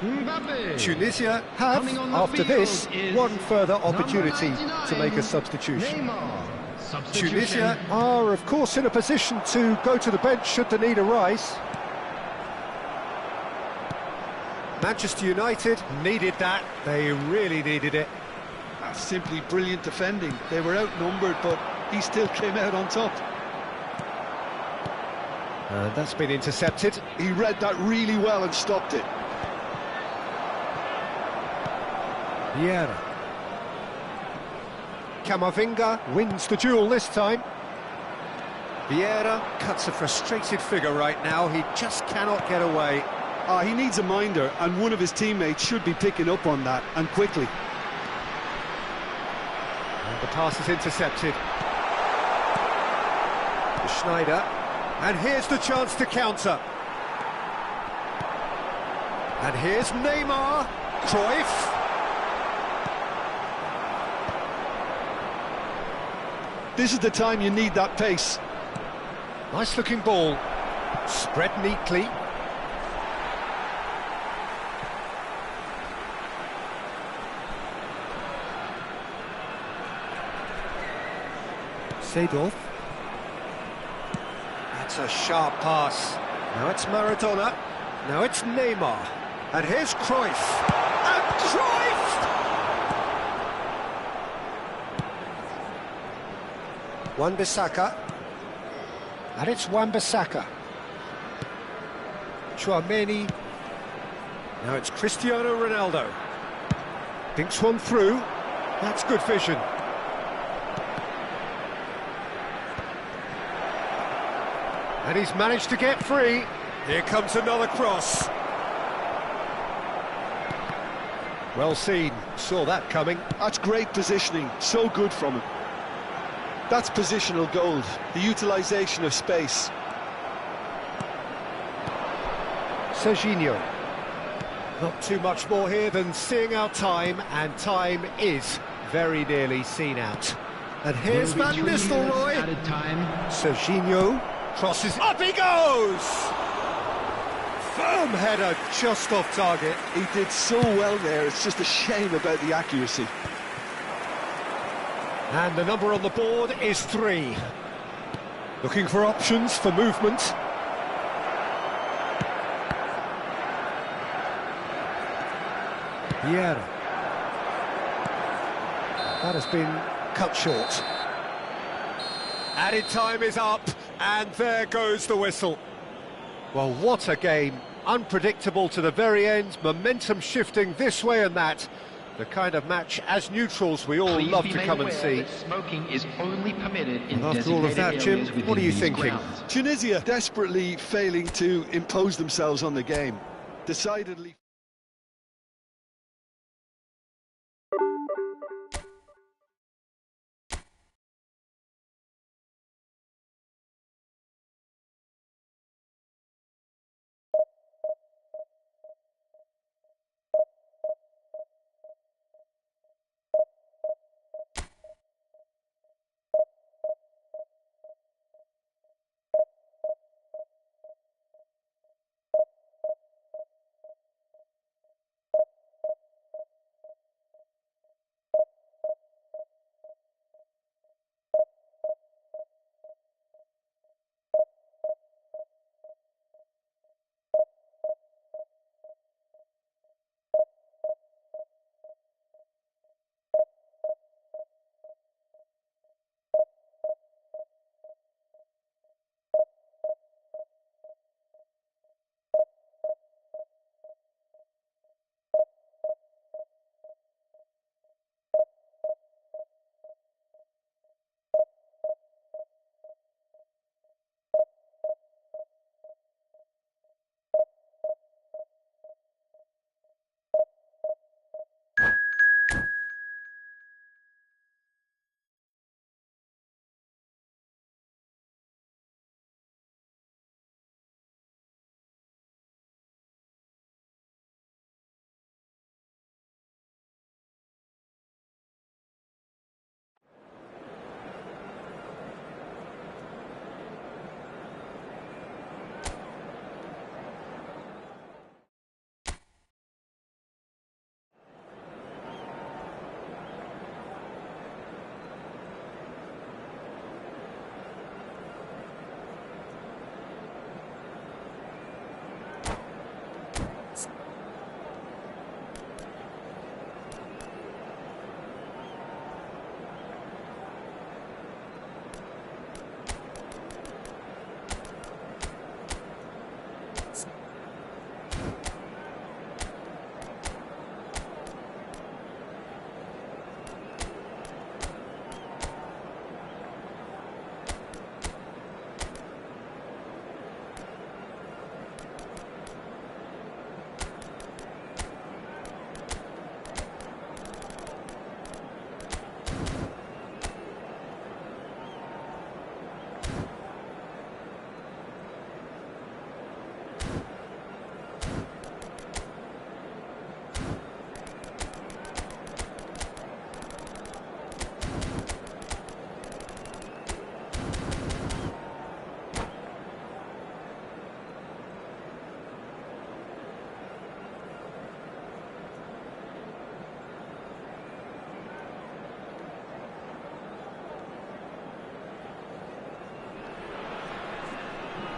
Mbappe. Tunisia have, Coming on the after field this, is one further number opportunity 99, to make a substitution. Neymar. Substitution. Tunisia are, of course, in a position to go to the bench should the need arise. Manchester United needed that. They really needed it. That's simply brilliant defending. They were outnumbered, but he still came out on top. And that's been intercepted. He read that really well and stopped it. Vieira. Camavinga wins the duel this time. Vieira cuts a frustrated figure right now. He just cannot get away. He needs a minder, and one of his teammates should be picking up on that, and quickly. And the pass is intercepted. Schneider. And here's the chance to counter. And here's Neymar. Cruyff. This is the time you need that pace. Nice looking ball. Spread neatly. Seedorf. That's a sharp pass. Now it's Maradona. Now it's Neymar. And here's Cruyff. And Cruyff! Wan-Bissaka. And it's Wan-Bissaka. Chouameni. Now it's Cristiano Ronaldo. Dinks one through. That's good vision. And he's managed to get free. Here comes another cross. Well seen. Saw that coming. That's great positioning, so good from him. That's positional gold, the utilisation of space. Serginho. Not too much more here than seeing out time, and time is very nearly seen out. And here's Will Van be 3 minutes Nistelrooy. added time. Serginho crosses, up he goes! Firm header, just off target. He did so well there, it's just a shame about the accuracy. And the number on the board is 3. Looking for options for movement. Vieira. That has been cut short. Added time is up, and there goes the whistle. Well, what a game. Unpredictable to the very end, momentum shifting this way and that. The kind of match, as neutrals, we all Please love be to made come and aware see. that smoking is only permitted in And after all of that, Jim, designated areas what are you within these thinking? grounds. Tunisia desperately failing to impose themselves on the game. Decidedly.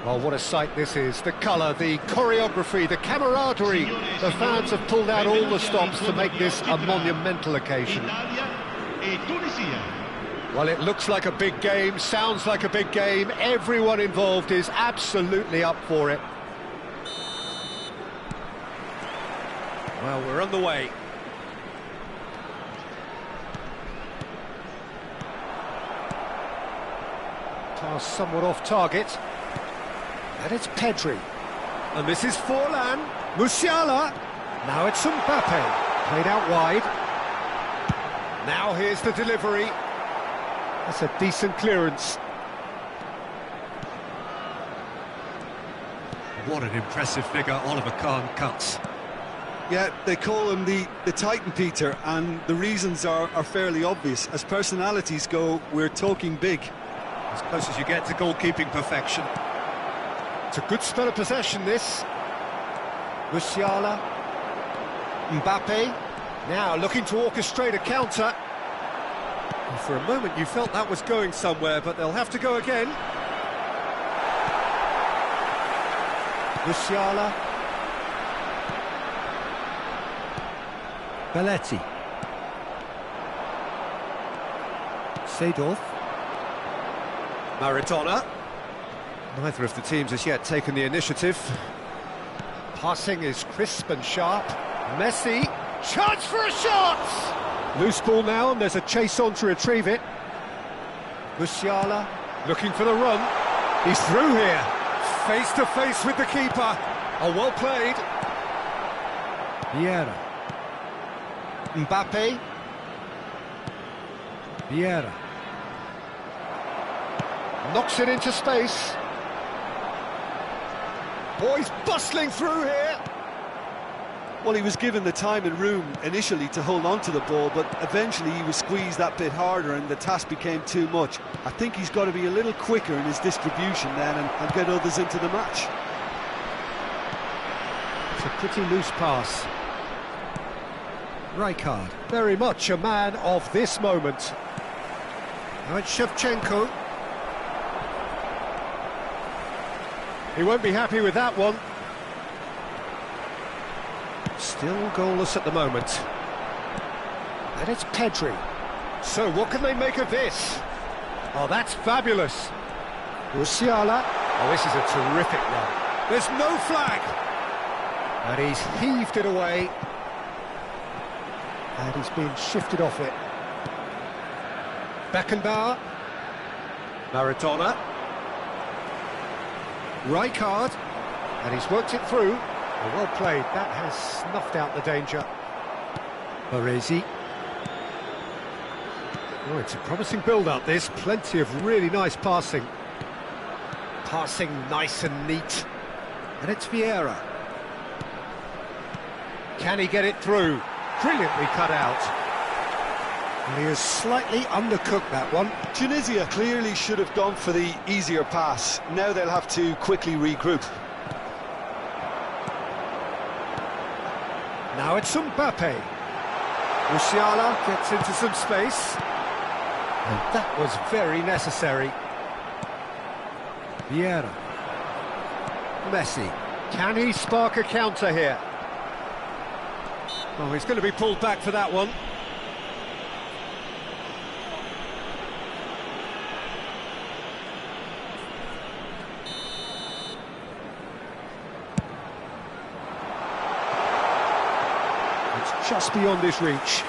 Well, what a sight this is. The colour, the choreography, the camaraderie. The fans have pulled out all the stops to make this a monumental occasion. Well, it looks like a big game, sounds like a big game. Everyone involved is absolutely up for it. Well, we're on the way. Pass somewhat off target. And it's Pedri. And this is Forlan. Musiala. Now it's Mbappe. Played out wide. Now here's the delivery. That's a decent clearance. What an impressive figure Oliver Kahn cuts. Yeah, they call him the Titan, Peter, and the reasons are fairly obvious. As personalities go, we're talking big. As close as you get to goalkeeping perfection. It's a good spell of possession, this. Musiala. Mbappe. Now looking to orchestrate a counter. And for a moment you felt that was going somewhere, but they'll have to go again. Musiala. Belletti. Seedorf. Maradona. Neither of the teams has yet taken the initiative. Passing is crisp and sharp. Messi. Chance for a shot! Loose ball now, and there's a chase on to retrieve it. Musiala looking for the run. He's through here. Face to face with the keeper. Oh, well played. Vieira. Mbappe. Vieira. Knocks it into space. Oh, he's bustling through here. Well, he was given the time and room initially to hold on to the ball, but eventually he was squeezed that bit harder and the task became too much. I think he's got to be a little quicker in his distribution then and get others into the match. It's a pretty loose pass. Rijkaard, very much a man of this moment. Now it's Shevchenko. He won't be happy with that one. Still goalless at the moment. And it's Pedri. So what can they make of this? Oh, that's fabulous. Musiala. Oh, this is a terrific run. There's no flag. And he's heaved it away. And he's been shifted off it. Beckenbauer. Maradona. Rijkaard. And he's worked it through. Well played, that has snuffed out the danger. Baresi. Oh, it's a promising build-up, this. Plenty of really nice passing. Passing nice and neat. And it's Vieira. Can he get it through? Brilliantly cut out. And he has slightly undercooked that one. Tunisia clearly should have gone for the easier pass. Now they'll have to quickly regroup. Now it's Mbappe. Musiala gets into some space. And that was very necessary. Vieira. Messi. Can he spark a counter here? Oh, he's going to be pulled back for that one. Just beyond his reach.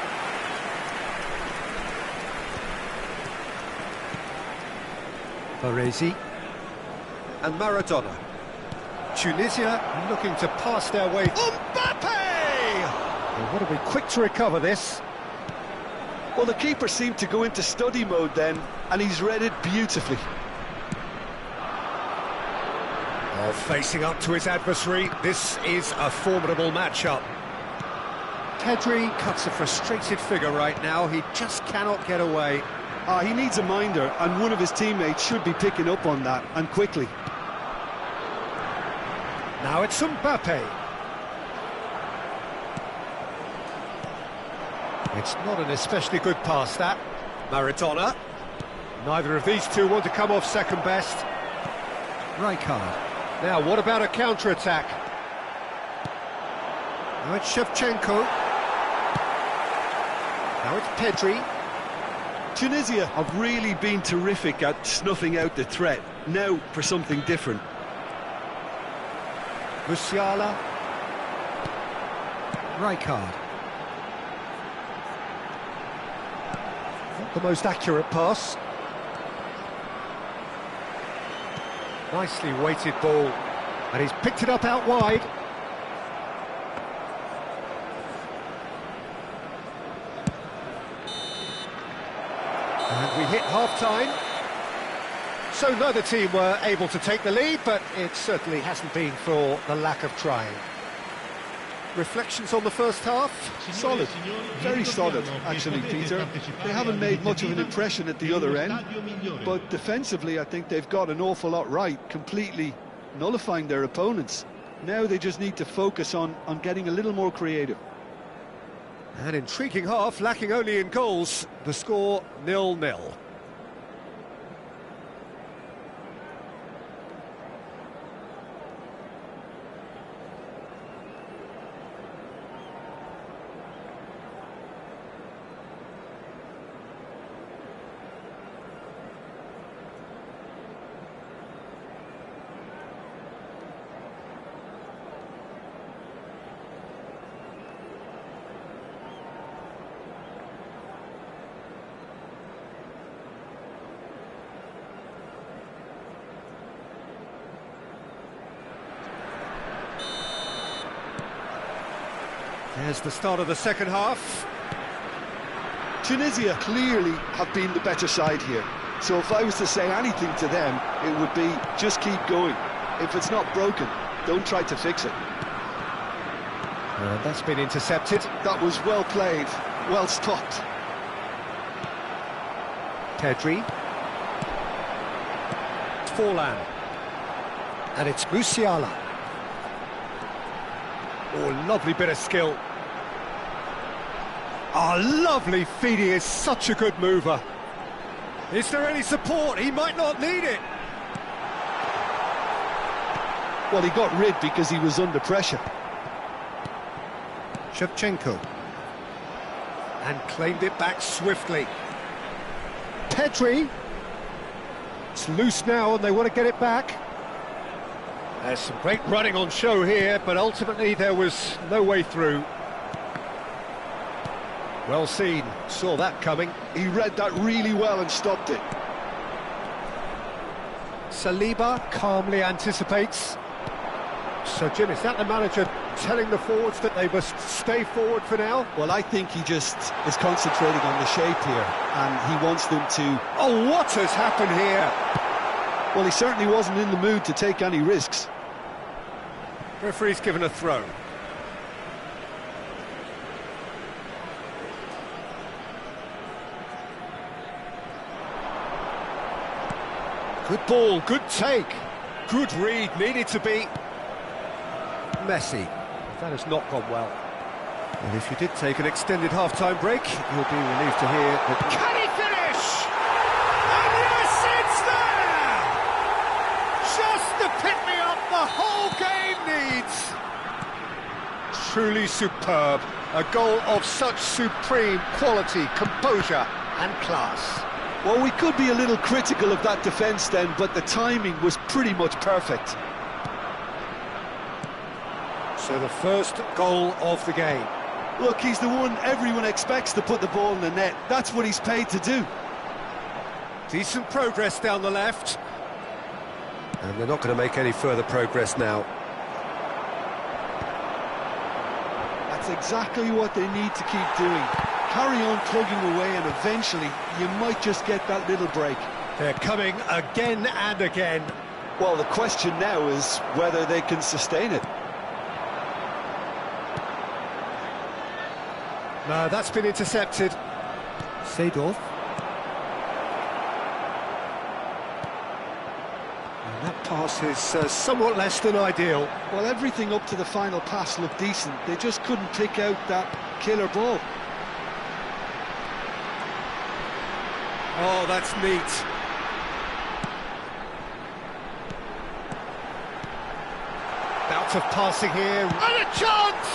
Baresi and Maradona. Tunisia looking to pass their way. Mbappe! Well, what are we quick to recover this? Well, the keeper seemed to go into study mode then, and he's read it beautifully. Oh, facing up to his adversary, this is a formidable matchup. Pedri cuts a frustrated figure right now. He just cannot get away. He needs a minder, and one of his teammates should be picking up on that, and quickly. Now it's Mbappe. It's not an especially good pass, that. Maradona. Neither of these two want to come off second best. Right card. Now, what about a counter-attack? Now it's Shevchenko. Now it's Pedri. Tunisia have really been terrific at snuffing out the threat. Now for something different. Musiala. Right card. Not the most accurate pass. Nicely weighted ball. And he's picked it up out wide. And we hit half-time. So neither team were able to take the lead, but it certainly hasn't been for the lack of trying. Reflections on the first half? Solid, very solid actually, Peter. They haven't made much of an impression at the other end, but defensively I think they've got an awful lot right, completely nullifying their opponents. Now they just need to focus on getting a little more creative. An intriguing half, lacking only in goals. The score 0-0. There's the start of the second half. Tunisia clearly have been the better side here. So if I was to say anything to them, it would be just keep going. If it's not broken, don't try to fix it. That's been intercepted. That was well played, well stopped. Pedri. Forlan. And it's Musiala. Oh, lovely bit of skill. Oh, lovely feed. He is such a good mover. Is there any support? He might not need it. Well, he got rid because he was under pressure. Shevchenko. And claimed it back swiftly. Pedri. It's loose now and they want to get it back. There's some great running on show here, but ultimately there was no way through. Well seen, saw that coming. He read that really well and stopped it. Saliba calmly anticipates. So, Jim, is that the manager telling the forwards that they must stay forward for now? Well, I think he just is concentrating on the shape here, and he wants them to... Oh, what has happened here? Well, he certainly wasn't in the mood to take any risks. Referee's given a throw. Good ball, good take. Good read, needed to be. Messi. That has not gone well. And if you did take an extended half-time break, you'll be relieved to hear that... Can he finish? And yes, it's there! Just the pick-me-up the whole game needs. Truly superb. A goal of such supreme quality, composure and class. Well, we could be a little critical of that defence then, but the timing was pretty much perfect. So the first goal of the game. Look, he's the one everyone expects to put the ball in the net. That's what he's paid to do. Decent progress down the left. And they're not going to make any further progress now. That's exactly what they need to keep doing. Carry on plugging away and eventually you might just get that little break. They're coming again and again. Well, the question now is whether they can sustain it. No, that's been intercepted. Seedorf. And that pass is somewhat less than ideal. Well, everything up to the final pass looked decent. They just couldn't pick out that killer ball. Oh, that's neat. Bout of passing here, and a chance!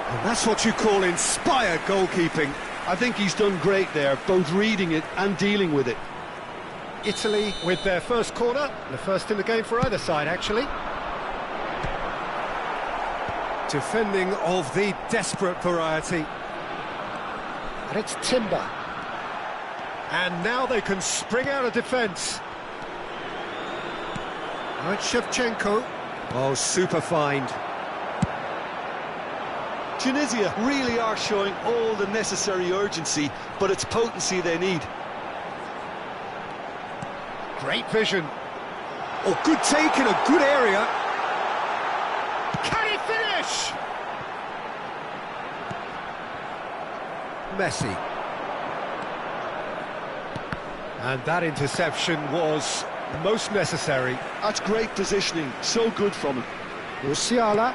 And that's what you call inspired goalkeeping. I think he's done great there, both reading it and dealing with it. Italy with their first corner, the first in the game for either side, actually. Defending of the desperate variety. And it's Timber. And now they can spring out of defence. Now it's Shevchenko. Oh, super find. Tunisia really are showing all the necessary urgency, but it's potency they need. Great vision. Oh, good take in a good area. Can he finish? Messi. And that interception was most necessary. That's great positioning, so good from him. Musiala.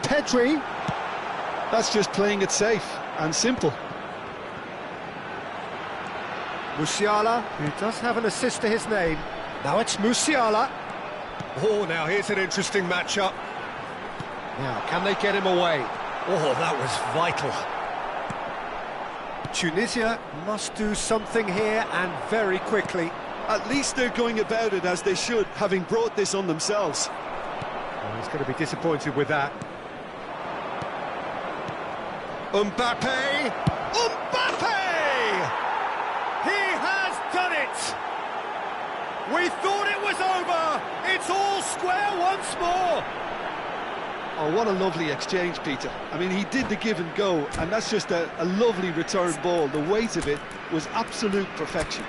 Pedri. That's just playing it safe and simple. Musiala, who does have an assist to his name. Now it's Musiala. Oh, now here's an interesting matchup. Now, can they get him away? Oh, that was vital. Tunisia must do something here, and very quickly. At least they're going about it as they should, having brought this on themselves. Well, he's going to be disappointed with that. Mbappe! Mbappe! He has done it! We thought it was over! It's all square once more! Oh, what a lovely exchange, Peter. I mean, he did the give and go, and that's just a lovely return ball. The weight of it was absolute perfection.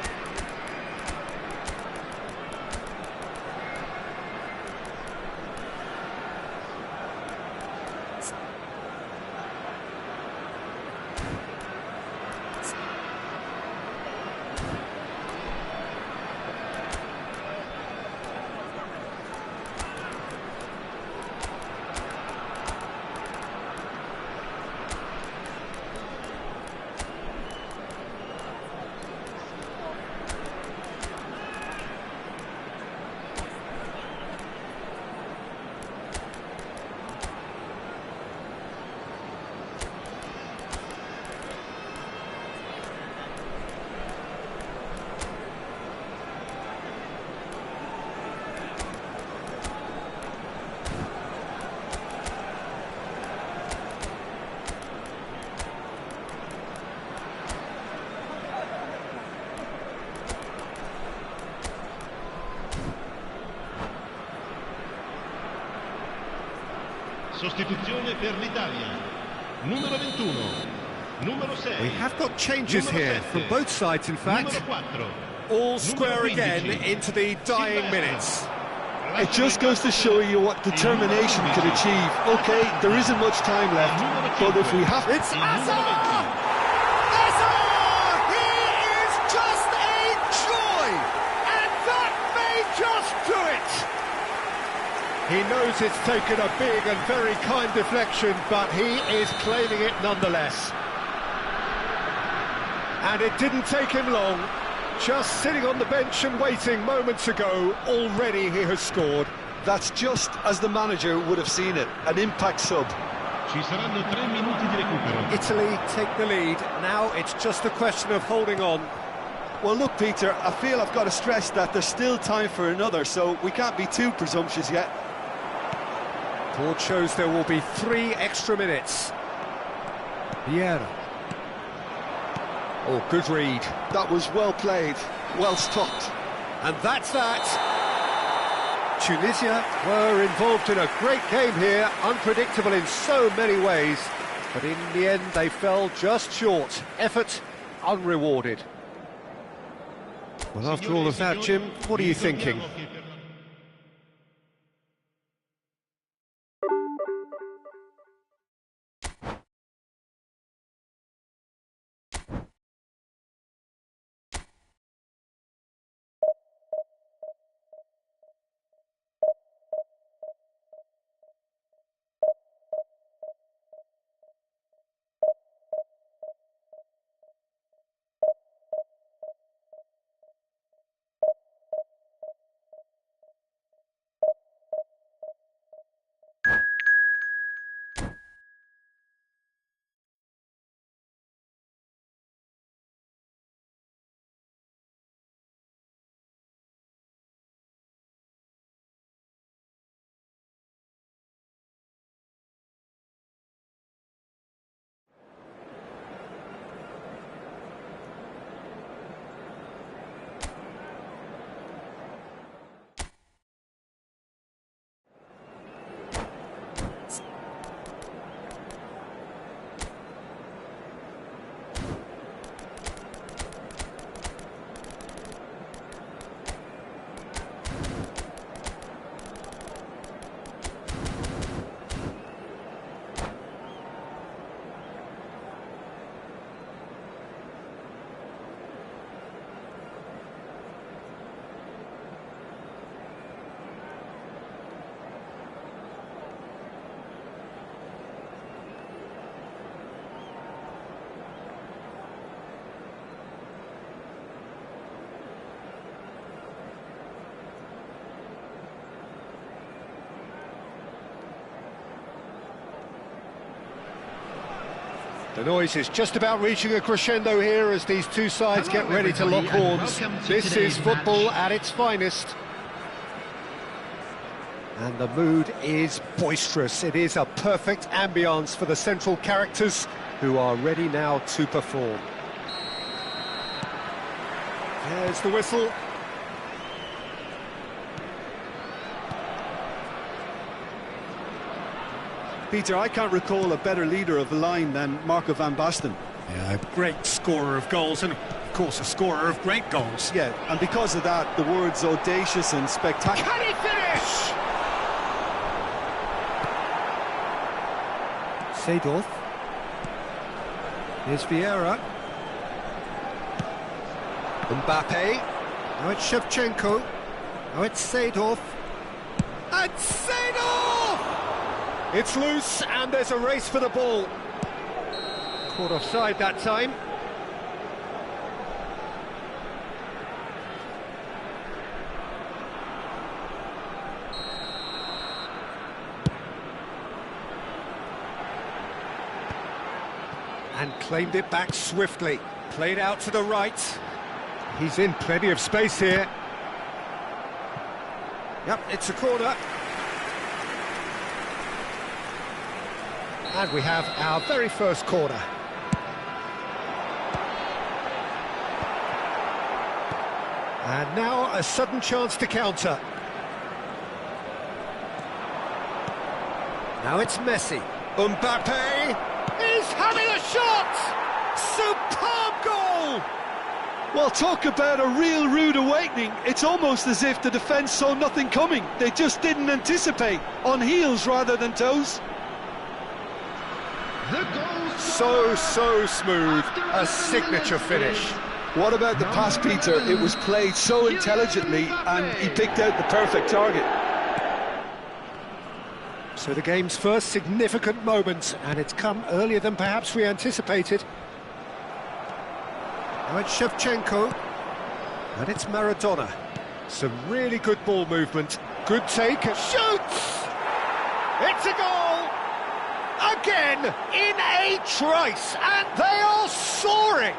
Sostituzione per l'Italia. Numero 21. Numero 6. We have got changes here from both sides, in fact. Numero 4. All square again into the dying minutes. It just goes to show you what determination can achieve. OK, there isn't much time left, but if we have... It's Hazard! Hazard! He is just a joy! And that may just do it! He knows it's taken a big and very kind deflection, but he is claiming it nonetheless. And it didn't take him long. Just sitting on the bench and waiting moments ago, already he has scored. That's just as the manager would have seen it, an impact sub. Ci saranno 3 minuti di recupero. Italy take the lead. Now it's just a question of holding on. Well, look, Peter, I feel I've got to stress that there's still time for another, so we can't be too presumptuous yet. Board shows there will be 3 extra minutes. Vieira. Oh, good read. That was well played, well stopped. And that's that. Tunisia were involved in a great game here, unpredictable in so many ways. But in the end, they fell just short. Effort unrewarded. Well, after all of that, Jim, what are you thinking? The noise is just about reaching a crescendo here as these two sides get ready to lock horns. This is football at its finest. And the mood is boisterous. It is a perfect ambience for the central characters who are ready now to perform. There's the whistle. Peter, I can't recall a better leader of the line than Marco van Basten. Yeah, a great scorer of goals and, of course, a scorer of great goals. Yeah, and because of that, the words audacious and spectacular. Can he finish? Seedorf. Here's Vieira. Mbappe. Now it's Shevchenko. Now it's Seedorf. And Seedorf! It's loose, and there's a race for the ball. Caught offside that time. And claimed it back swiftly. Played out to the right. He's in plenty of space here. Yep, it's a corner. And we have our very first corner. And now a sudden chance to counter. Now it's Messi. Mbappe is having a shot! Superb goal! Well, talk about a real rude awakening. It's almost as if the defence saw nothing coming. They just didn't anticipate. On heels rather than toes. So smooth, a signature finish. What about the pass, Peter? It was played so intelligently and he picked out the perfect target. So the game's first significant moment, and it's come earlier than perhaps we anticipated. Now it's Shevchenko, and it's Maradona. Some really good ball movement, good take, shoots! It's a goal! Again, in a trice, and they are soaring!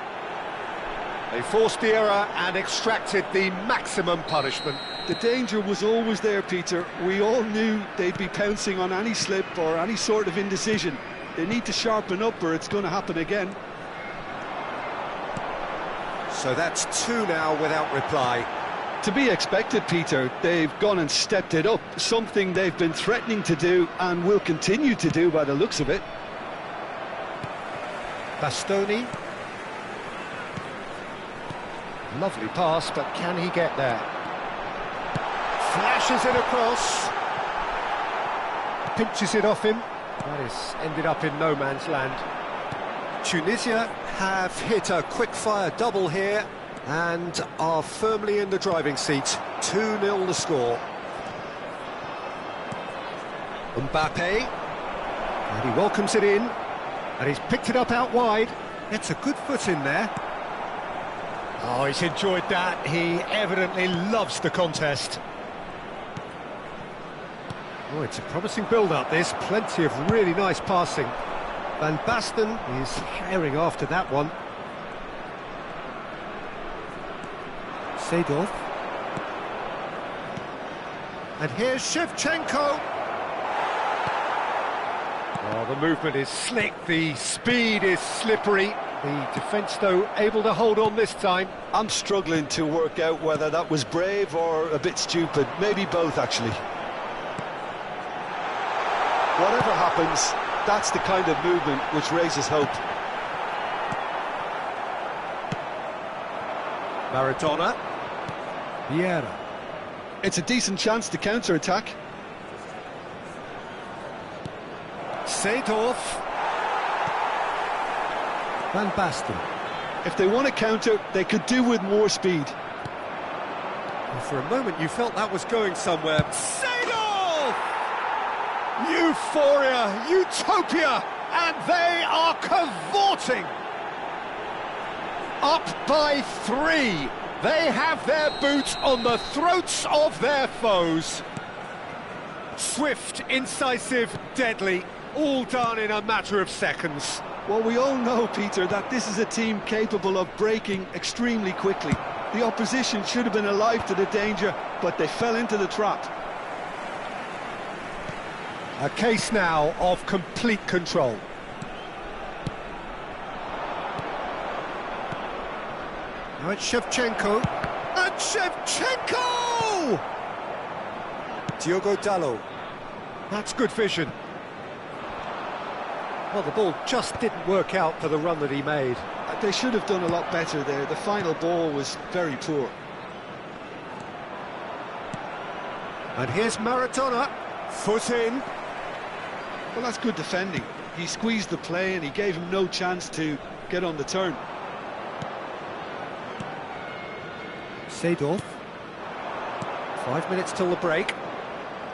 They forced the error and extracted the maximum punishment. The danger was always there, Peter. We all knew they'd be pouncing on any slip or any sort of indecision. They need to sharpen up or it's going to happen again. So that's two now without reply. To be expected, Peter. They've gone and stepped it up, something they've been threatening to do and will continue to do by the looks of it. Bastoni. Lovely pass, but can he get there? Flashes it across. Pinches it off him. That is ended up in no man's land. Tunisia have hit a quick-fire double here and are firmly in the driving seat. 2-0 the score. Mbappe. And he welcomes it in. And he's picked it up out wide. It's a good foot in there. Oh, he's enjoyed that. He evidently loves the contest. Oh, it's a promising build-up, this. Plenty of really nice passing. Van Basten is herring after that one. Seedorf. And here's Shevchenko. Oh, the movement is slick, the speed is slippery. The defence, though, able to hold on this time. I'm struggling to work out whether that was brave or a bit stupid. Maybe both, actually. Whatever happens, that's the kind of movement which raises hope. Maradona. Vieira. It's a decent chance to counter-attack. Seedorf. Van Basten. If they want to counter, they could do with more speed. Well, for a moment you felt that was going somewhere. Seedorf! Euphoria, utopia, and they are cavorting. Up by 3. They have their boot on the throats of their foes. Swift, incisive, deadly, all done in a matter of seconds. Well, we all know, Peter, that this is a team capable of breaking extremely quickly. The opposition should have been alive to the danger, but they fell into the trap. A case now of complete control. Now it's Shevchenko. And Shevchenko! Diogo Dalot. That's good vision. Well, the ball just didn't work out for the run that he made. They should have done a lot better there. The final ball was very poor. And here's Maradona. Foot in. Well, that's good defending. He squeezed the play and he gave him no chance to get on the turn. Seedorf. 5 minutes till the break.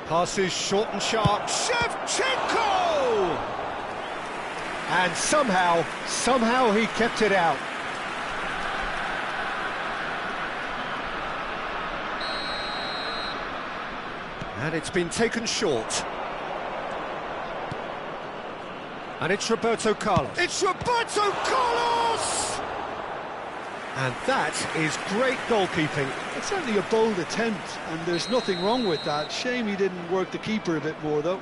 Passes short and sharp. Shevchenko! And somehow he kept it out. And it's been taken short. And it's Roberto Carlos. It's Roberto Carlos! And that is great goalkeeping. It's certainly a bold attempt, and there's nothing wrong with that. Shame he didn't work the keeper a bit more, though.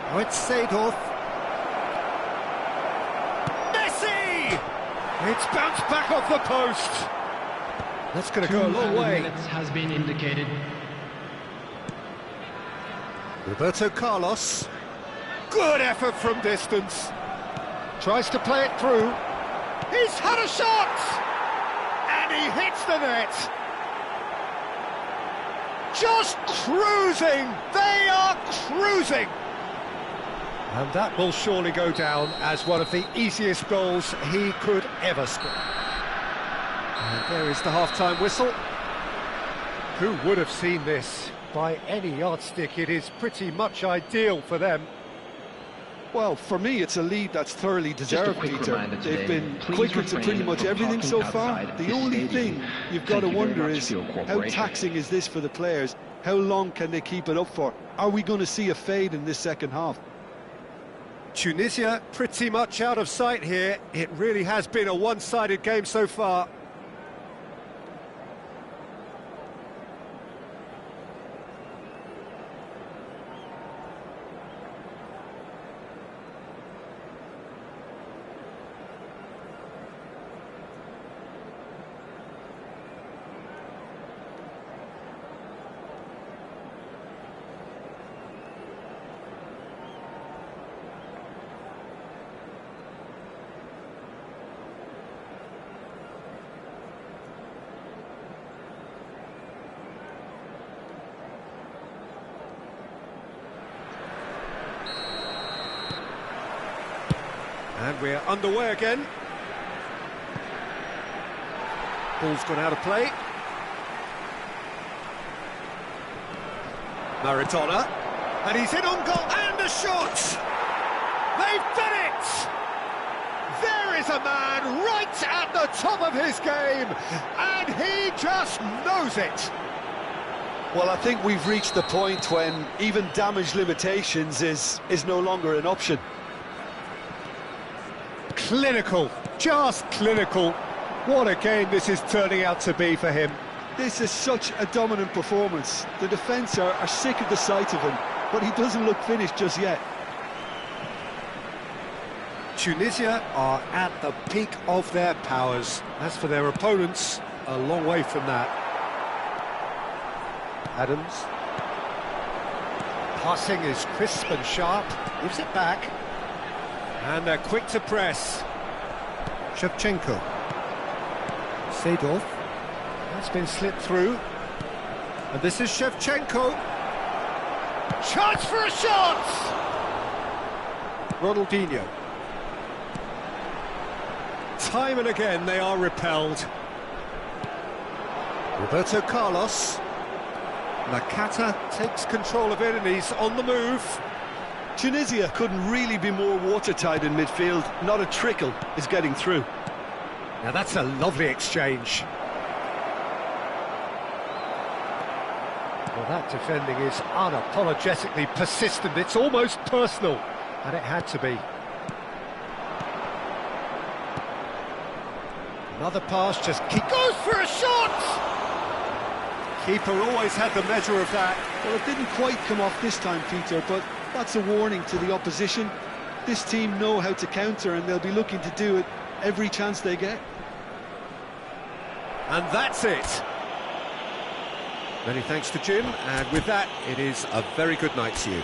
Now it's Seedorf. Messi! It's bounced back off the post. That's going to go a long way. Minutes has been indicated. Roberto Carlos. Good effort from distance. Tries to play it through. He's had a shot! And he hits the net. Just cruising! They are cruising! And that will surely go down as one of the easiest goals he could ever score. And there is the half-time whistle. Who would have seen this? By any yardstick, it is pretty much ideal for them. Well, for me, it's a lead that's thoroughly deserved, Peter. They've been quicker to pretty much everything so far. The only thing you've got to wonder is, how taxing is this for the players? How long can they keep it up for? Are we going to see a fade in this second half? Tunisia pretty much out of sight here. It really has been a one-sided game so far. And we're underway again. Ball's gone out of play. Maradona. And he's in on goal. And a shot! They've done it! There is a man right at the top of his game. And he just knows it. Well, I think we've reached the point when even damage limitations is no longer an option. Clinical, just clinical. What a game this is turning out to be for him. This is such a dominant performance. The defence are sick of the sight of him, but he doesn't look finished just yet. Tunisia are at the peak of their powers. As for their opponents, a long way from that. Adams. Passing is crisp and sharp, gives it back. And they're quick to press. Shevchenko. Seedorf. That's been slipped through. And this is Shevchenko. Chance for a shot! Ronaldinho. Time and again they are repelled. Roberto Carlos. Nakata takes control of it and he's on the move. Tunisia couldn't really be more watertight in midfield. Not a trickle is getting through. Now that's a lovely exchange. Well, Well, that defending is unapologetically persistent. It's almost personal, and it had to be. Another pass, just goes for a shot! Keeper always had the measure of that. Well, it didn't quite come off this time, Peter, but that's a warning to the opposition. This team know how to counter, and they'll be looking to do it every chance they get. And that's it. Many thanks to Jim, and with that, it is a very good night to you.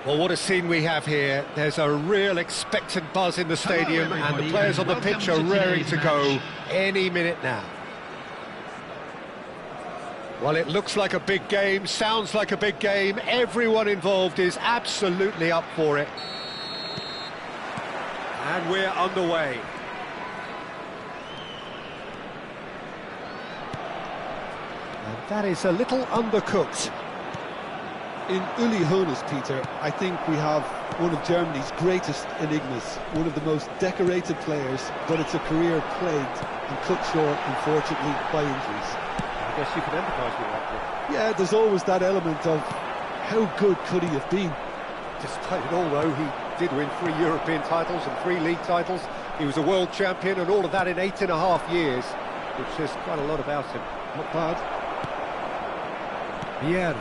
Well, what a scene we have here. There's a real expectant buzz in the stadium, and the players on the pitch are raring to go any minute now. Well, it looks like a big game, sounds like a big game. Everyone involved is absolutely up for it. And we're underway. And that is a little undercooked. In Uli Hoeneß, Peter, I think we have one of Germany's greatest enigmas, one of the most decorated players, but it's a career plagued and cut short, unfortunately, by injuries. I guess you can empathise with that. Yeah, there's always that element of how good could he have been? Despite it all, though, he did win 3 European titles and 3 league titles. He was a world champion, and all of that in 8.5 years, which says quite a lot about him. Not bad. Vieira.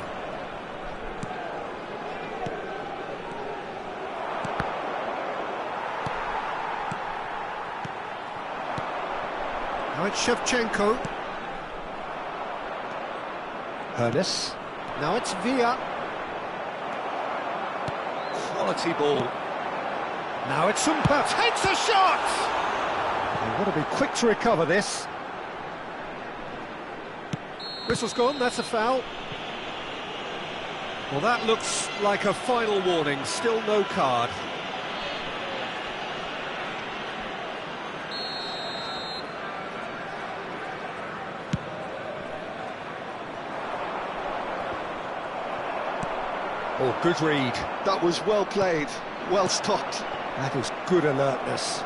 Now it's Shevchenko. Ernest. Now it's Villa. Quality ball. Now it's Sumpa. Takes a shot! They've got to be quick to recover this. Whistle's gone, that's a foul. Well, that looks like a final warning. Still no card. Oh, good read. That was well played, well stopped. That is good alertness.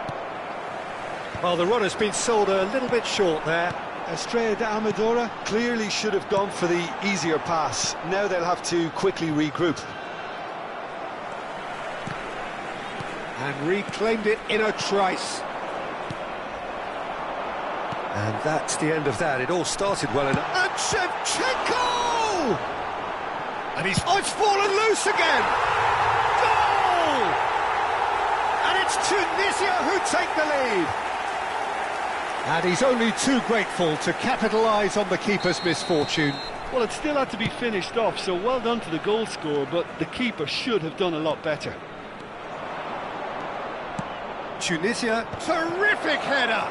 Well, the runner's been sold a little bit short there. Estrella de Amadora clearly should have gone for the easier pass. Now they'll have to quickly regroup. And reclaimed it in a trice. And that's the end of that. It all started well enough. And Shevchenko! And he's... Oh, it's fallen loose again! Goal! And it's Tunisia who take the lead. And he's only too grateful to capitalise on the keeper's misfortune. Well, it still had to be finished off, so well done to the goal scorer, but the keeper should have done a lot better. Tunisia, terrific header!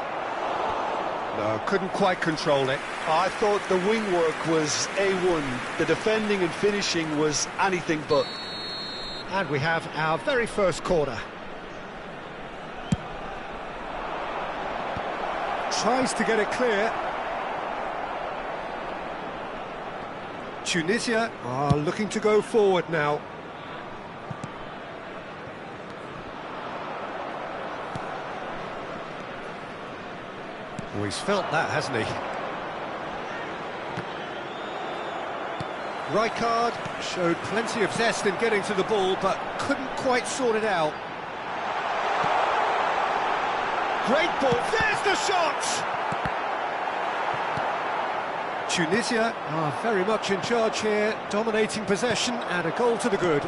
No, couldn't quite control it. I thought the wing work was A1. The defending and finishing was anything but. And we have our very first corner. Tries to get it clear. Tunisia are looking to go forward now. Oh, he's felt that, hasn't he? Rijkaard showed plenty of zest in getting to the ball, but couldn't quite sort it out. Great ball, there's the shot! Tunisia are very much in charge here, dominating possession and a goal to the good.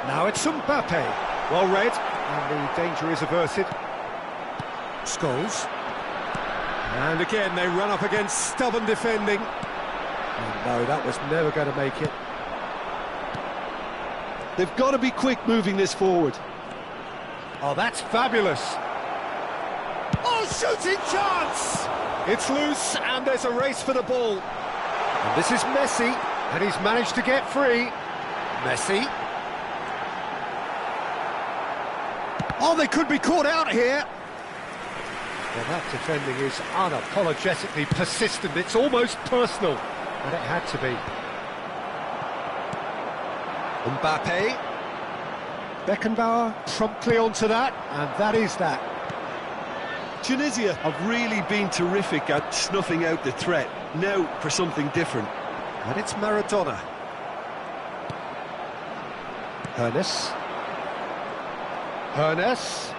Now it's Mbappe, well read, and the danger is averted. Scholes. And again they run up against stubborn defending. And no, that was never going to make it. They've got to be quick moving this forward. Oh, that's fabulous. Oh, shooting chance! It's loose, and there's a race for the ball. And this is Messi, and he's managed to get free. Messi. Oh, they could be caught out here. Well, that defending is unapologetically persistent. It's almost personal, and it had to be. Mbappe. Beckenbauer promptly onto that, and that is that. Tunisia have really been terrific at snuffing out the threat. Now for something different. And it's Maradona. Ernest. Ernest.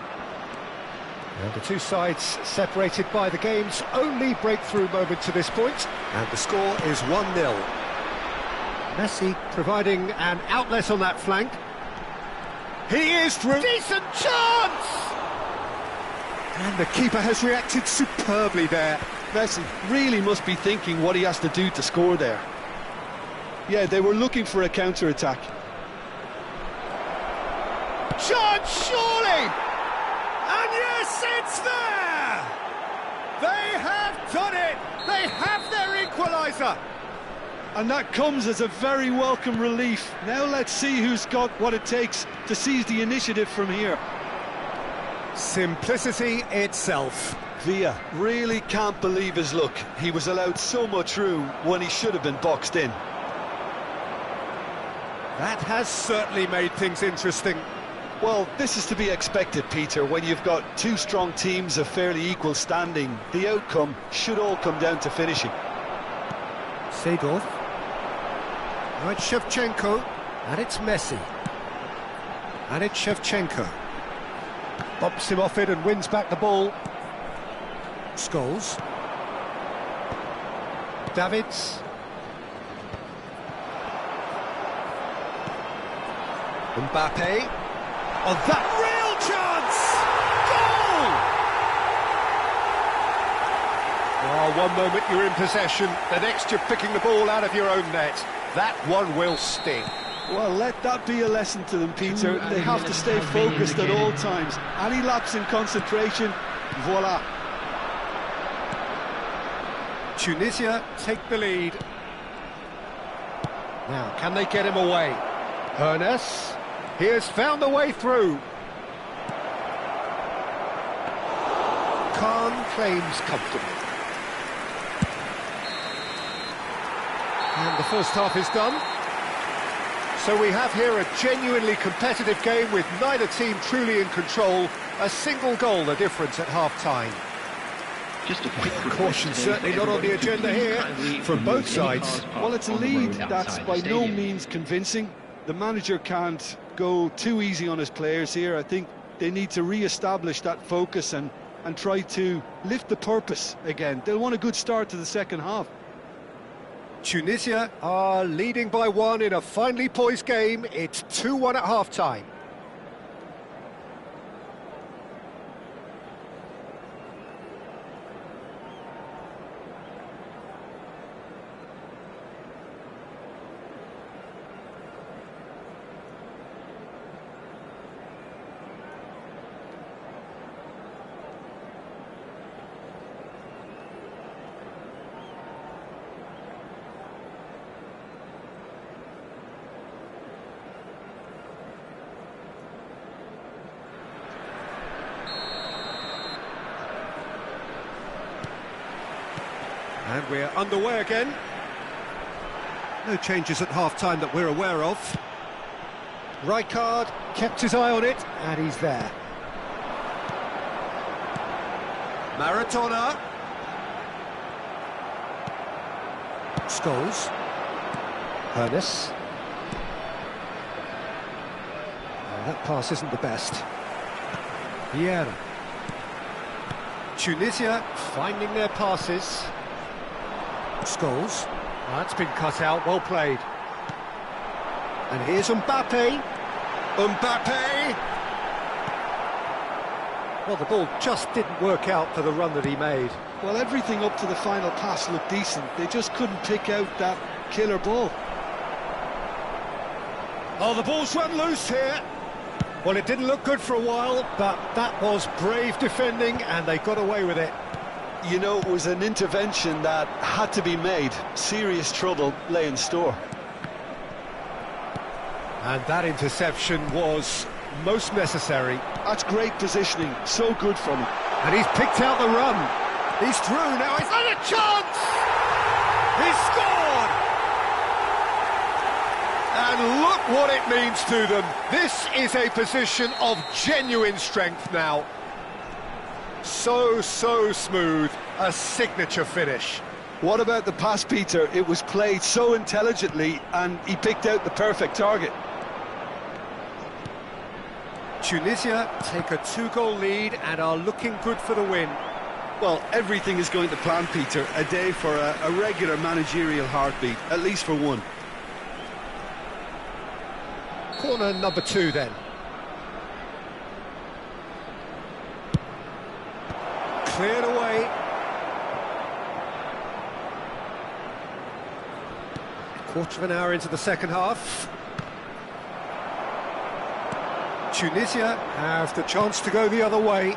And the two sides separated by the game's only breakthrough moment to this point. And the score is 1-0. Messi providing an outlet on that flank. He is through. Decent chance! And the keeper has reacted superbly there. Messi really must be thinking what he has to do to score there. Yeah, they were looking for a counter-attack. Chance, surely! And yes, it's there! They have done it! They have their equaliser! And that comes as a very welcome relief. Now let's see who's got what it takes to seize the initiative from here. Simplicity itself. Villa really can't believe his luck. He was allowed so much room when he should have been boxed in. That has certainly made things interesting. Well, this is to be expected, Peter. When you've got two strong teams of fairly equal standing, the outcome should all come down to finishing. Seedorf. Now it's Shevchenko, and it's Messi. And it's Shevchenko. Bumps him off it and wins back the ball. Scholes. Davids. Mbappe. Oh, that real chance! Goal! Oh, one moment you're in possession, the next you're picking the ball out of your own net. That one will sting. Well, let that be a lesson to them, Peter. They have to stay focused at all times. Any lapse in concentration, voila. Tunisia take the lead. Now, can they get him away? Hernes, he has found the way through. Khan claims comfortably. And the first half is done. So we have here a genuinely competitive game with neither team truly in control. A single goal the difference at half-time. Just a quick Caution certainly not on the agenda here from both sides. Well, it's a lead that's by no means convincing. The manager can't go too easy on his players here. I think they need to re-establish that focus and try to lift the purpose again. They'll want a good start to the second half. Tunisia are leading by one in a finely poised game. It's 2-1 at half-time. And we're underway again. No changes at half-time that we're aware of. Rijkaard kept his eye on it, and he's there. Maradona. Scholes. Hernes. Oh, that pass isn't the best. Vieira. Tunisia finding their passes. Scholes. That's been cut out, well played. And here's Mbappe. Mbappe! Well, the ball just didn't work out for the run that he made. Well, everything up to the final pass looked decent. They just couldn't pick out that killer ball. Oh, the ball's run loose here. Well, it didn't look good for a while, but that was brave defending, and they got away with it. You know, it was an intervention that had to be made. Serious trouble lay in store. And that interception was most necessary. That's great positioning, so good from him. And he's picked out the run. He's through, now he's had a chance! He's scored! And look what it means to them. This is a position of genuine strength now. So smooth, a signature finish. What about the pass, Peter? It was played so intelligently and he picked out the perfect target. Tunisia take a 2-goal lead and are looking good for the win. Well, everything is going to plan, Peter. A day for a regular managerial heartbeat, at least for one. Corner number 2 then. Cleared away. A quarter of an hour into the second half. Tunisia have the chance to go the other way.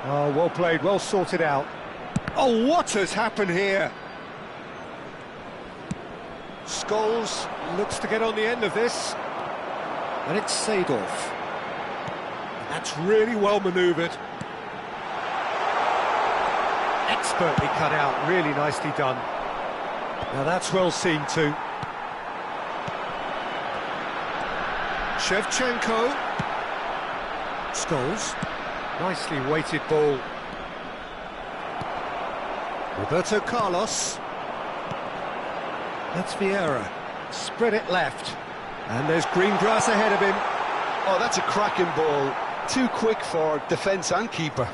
Oh, well played, well sorted out. Oh, what has happened here? Scholes looks to get on the end of this. And it's Seedorf. That's really well manoeuvred. Expertly cut out, really nicely done. Now that's well seen too. Shevchenko. Scholes. Nicely weighted ball. Roberto Carlos. That's Vieira. Spread it left. And there's green grass ahead of him. Oh, that's a cracking ball. Too quick for defence and keeper.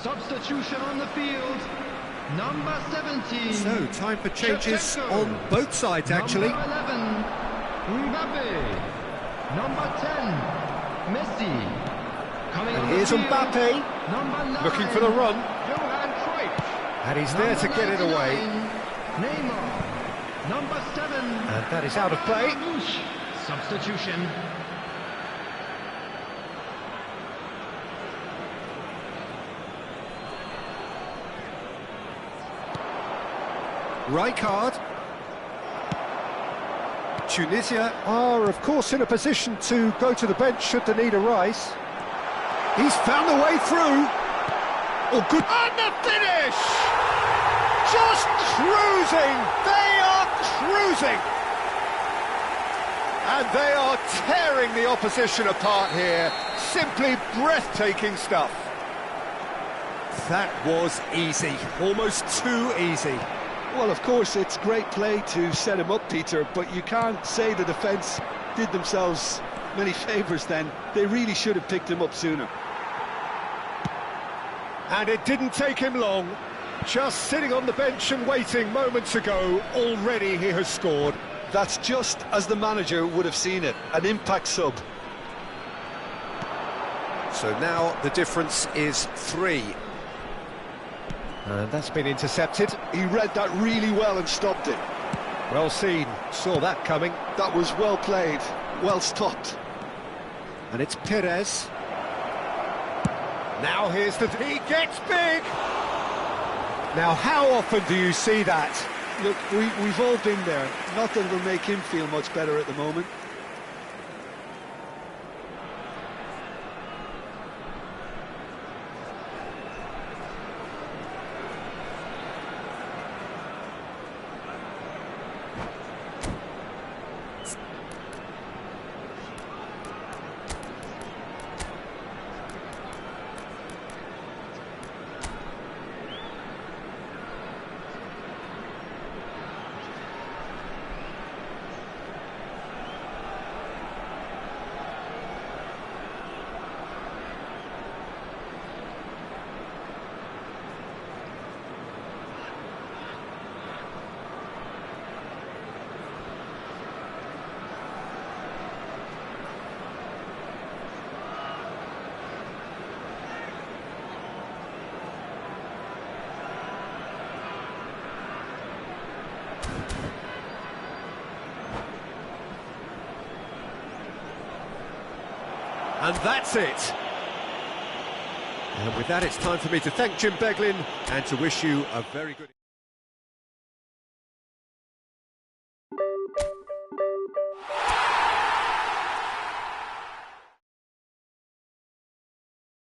Substitution on the field, number 17. So, time for changes on both sides, actually. Number 11, Mbappe. Number 10, Messi. Coming And on here's the field, Mbappe, number 9, looking for the run. Johan Cruyff. And he's there to get it away. Neymar. Number 7. And that is out of play. Substitution. Rijkaard. Tunisia are, of course, in a position to go to the bench should the need arise. He's found the way through. Oh, good. And the finish! Just cruising! They are cruising! And they are tearing the opposition apart here. Simply breathtaking stuff. That was easy. Almost too easy. Well, of course, it's great play to set him up, Peter, but you can't say the defence did themselves many favours then. They really should have picked him up sooner. And it didn't take him long. Just sitting on the bench and waiting moments ago, already he has scored. That's just as the manager would have seen it, an impact sub. So now the difference is 3. And that's been intercepted. He read that really well and stopped it. Well seen, saw that coming. That was well played, well stopped. And it's Perez. Now here's the... He gets big! Now how often do you see that? Look, we've all been there. Not that it'll make him feel much better at the moment. And that's it. And with that, it's time for me to thank Jim Beglin and to wish you a very good...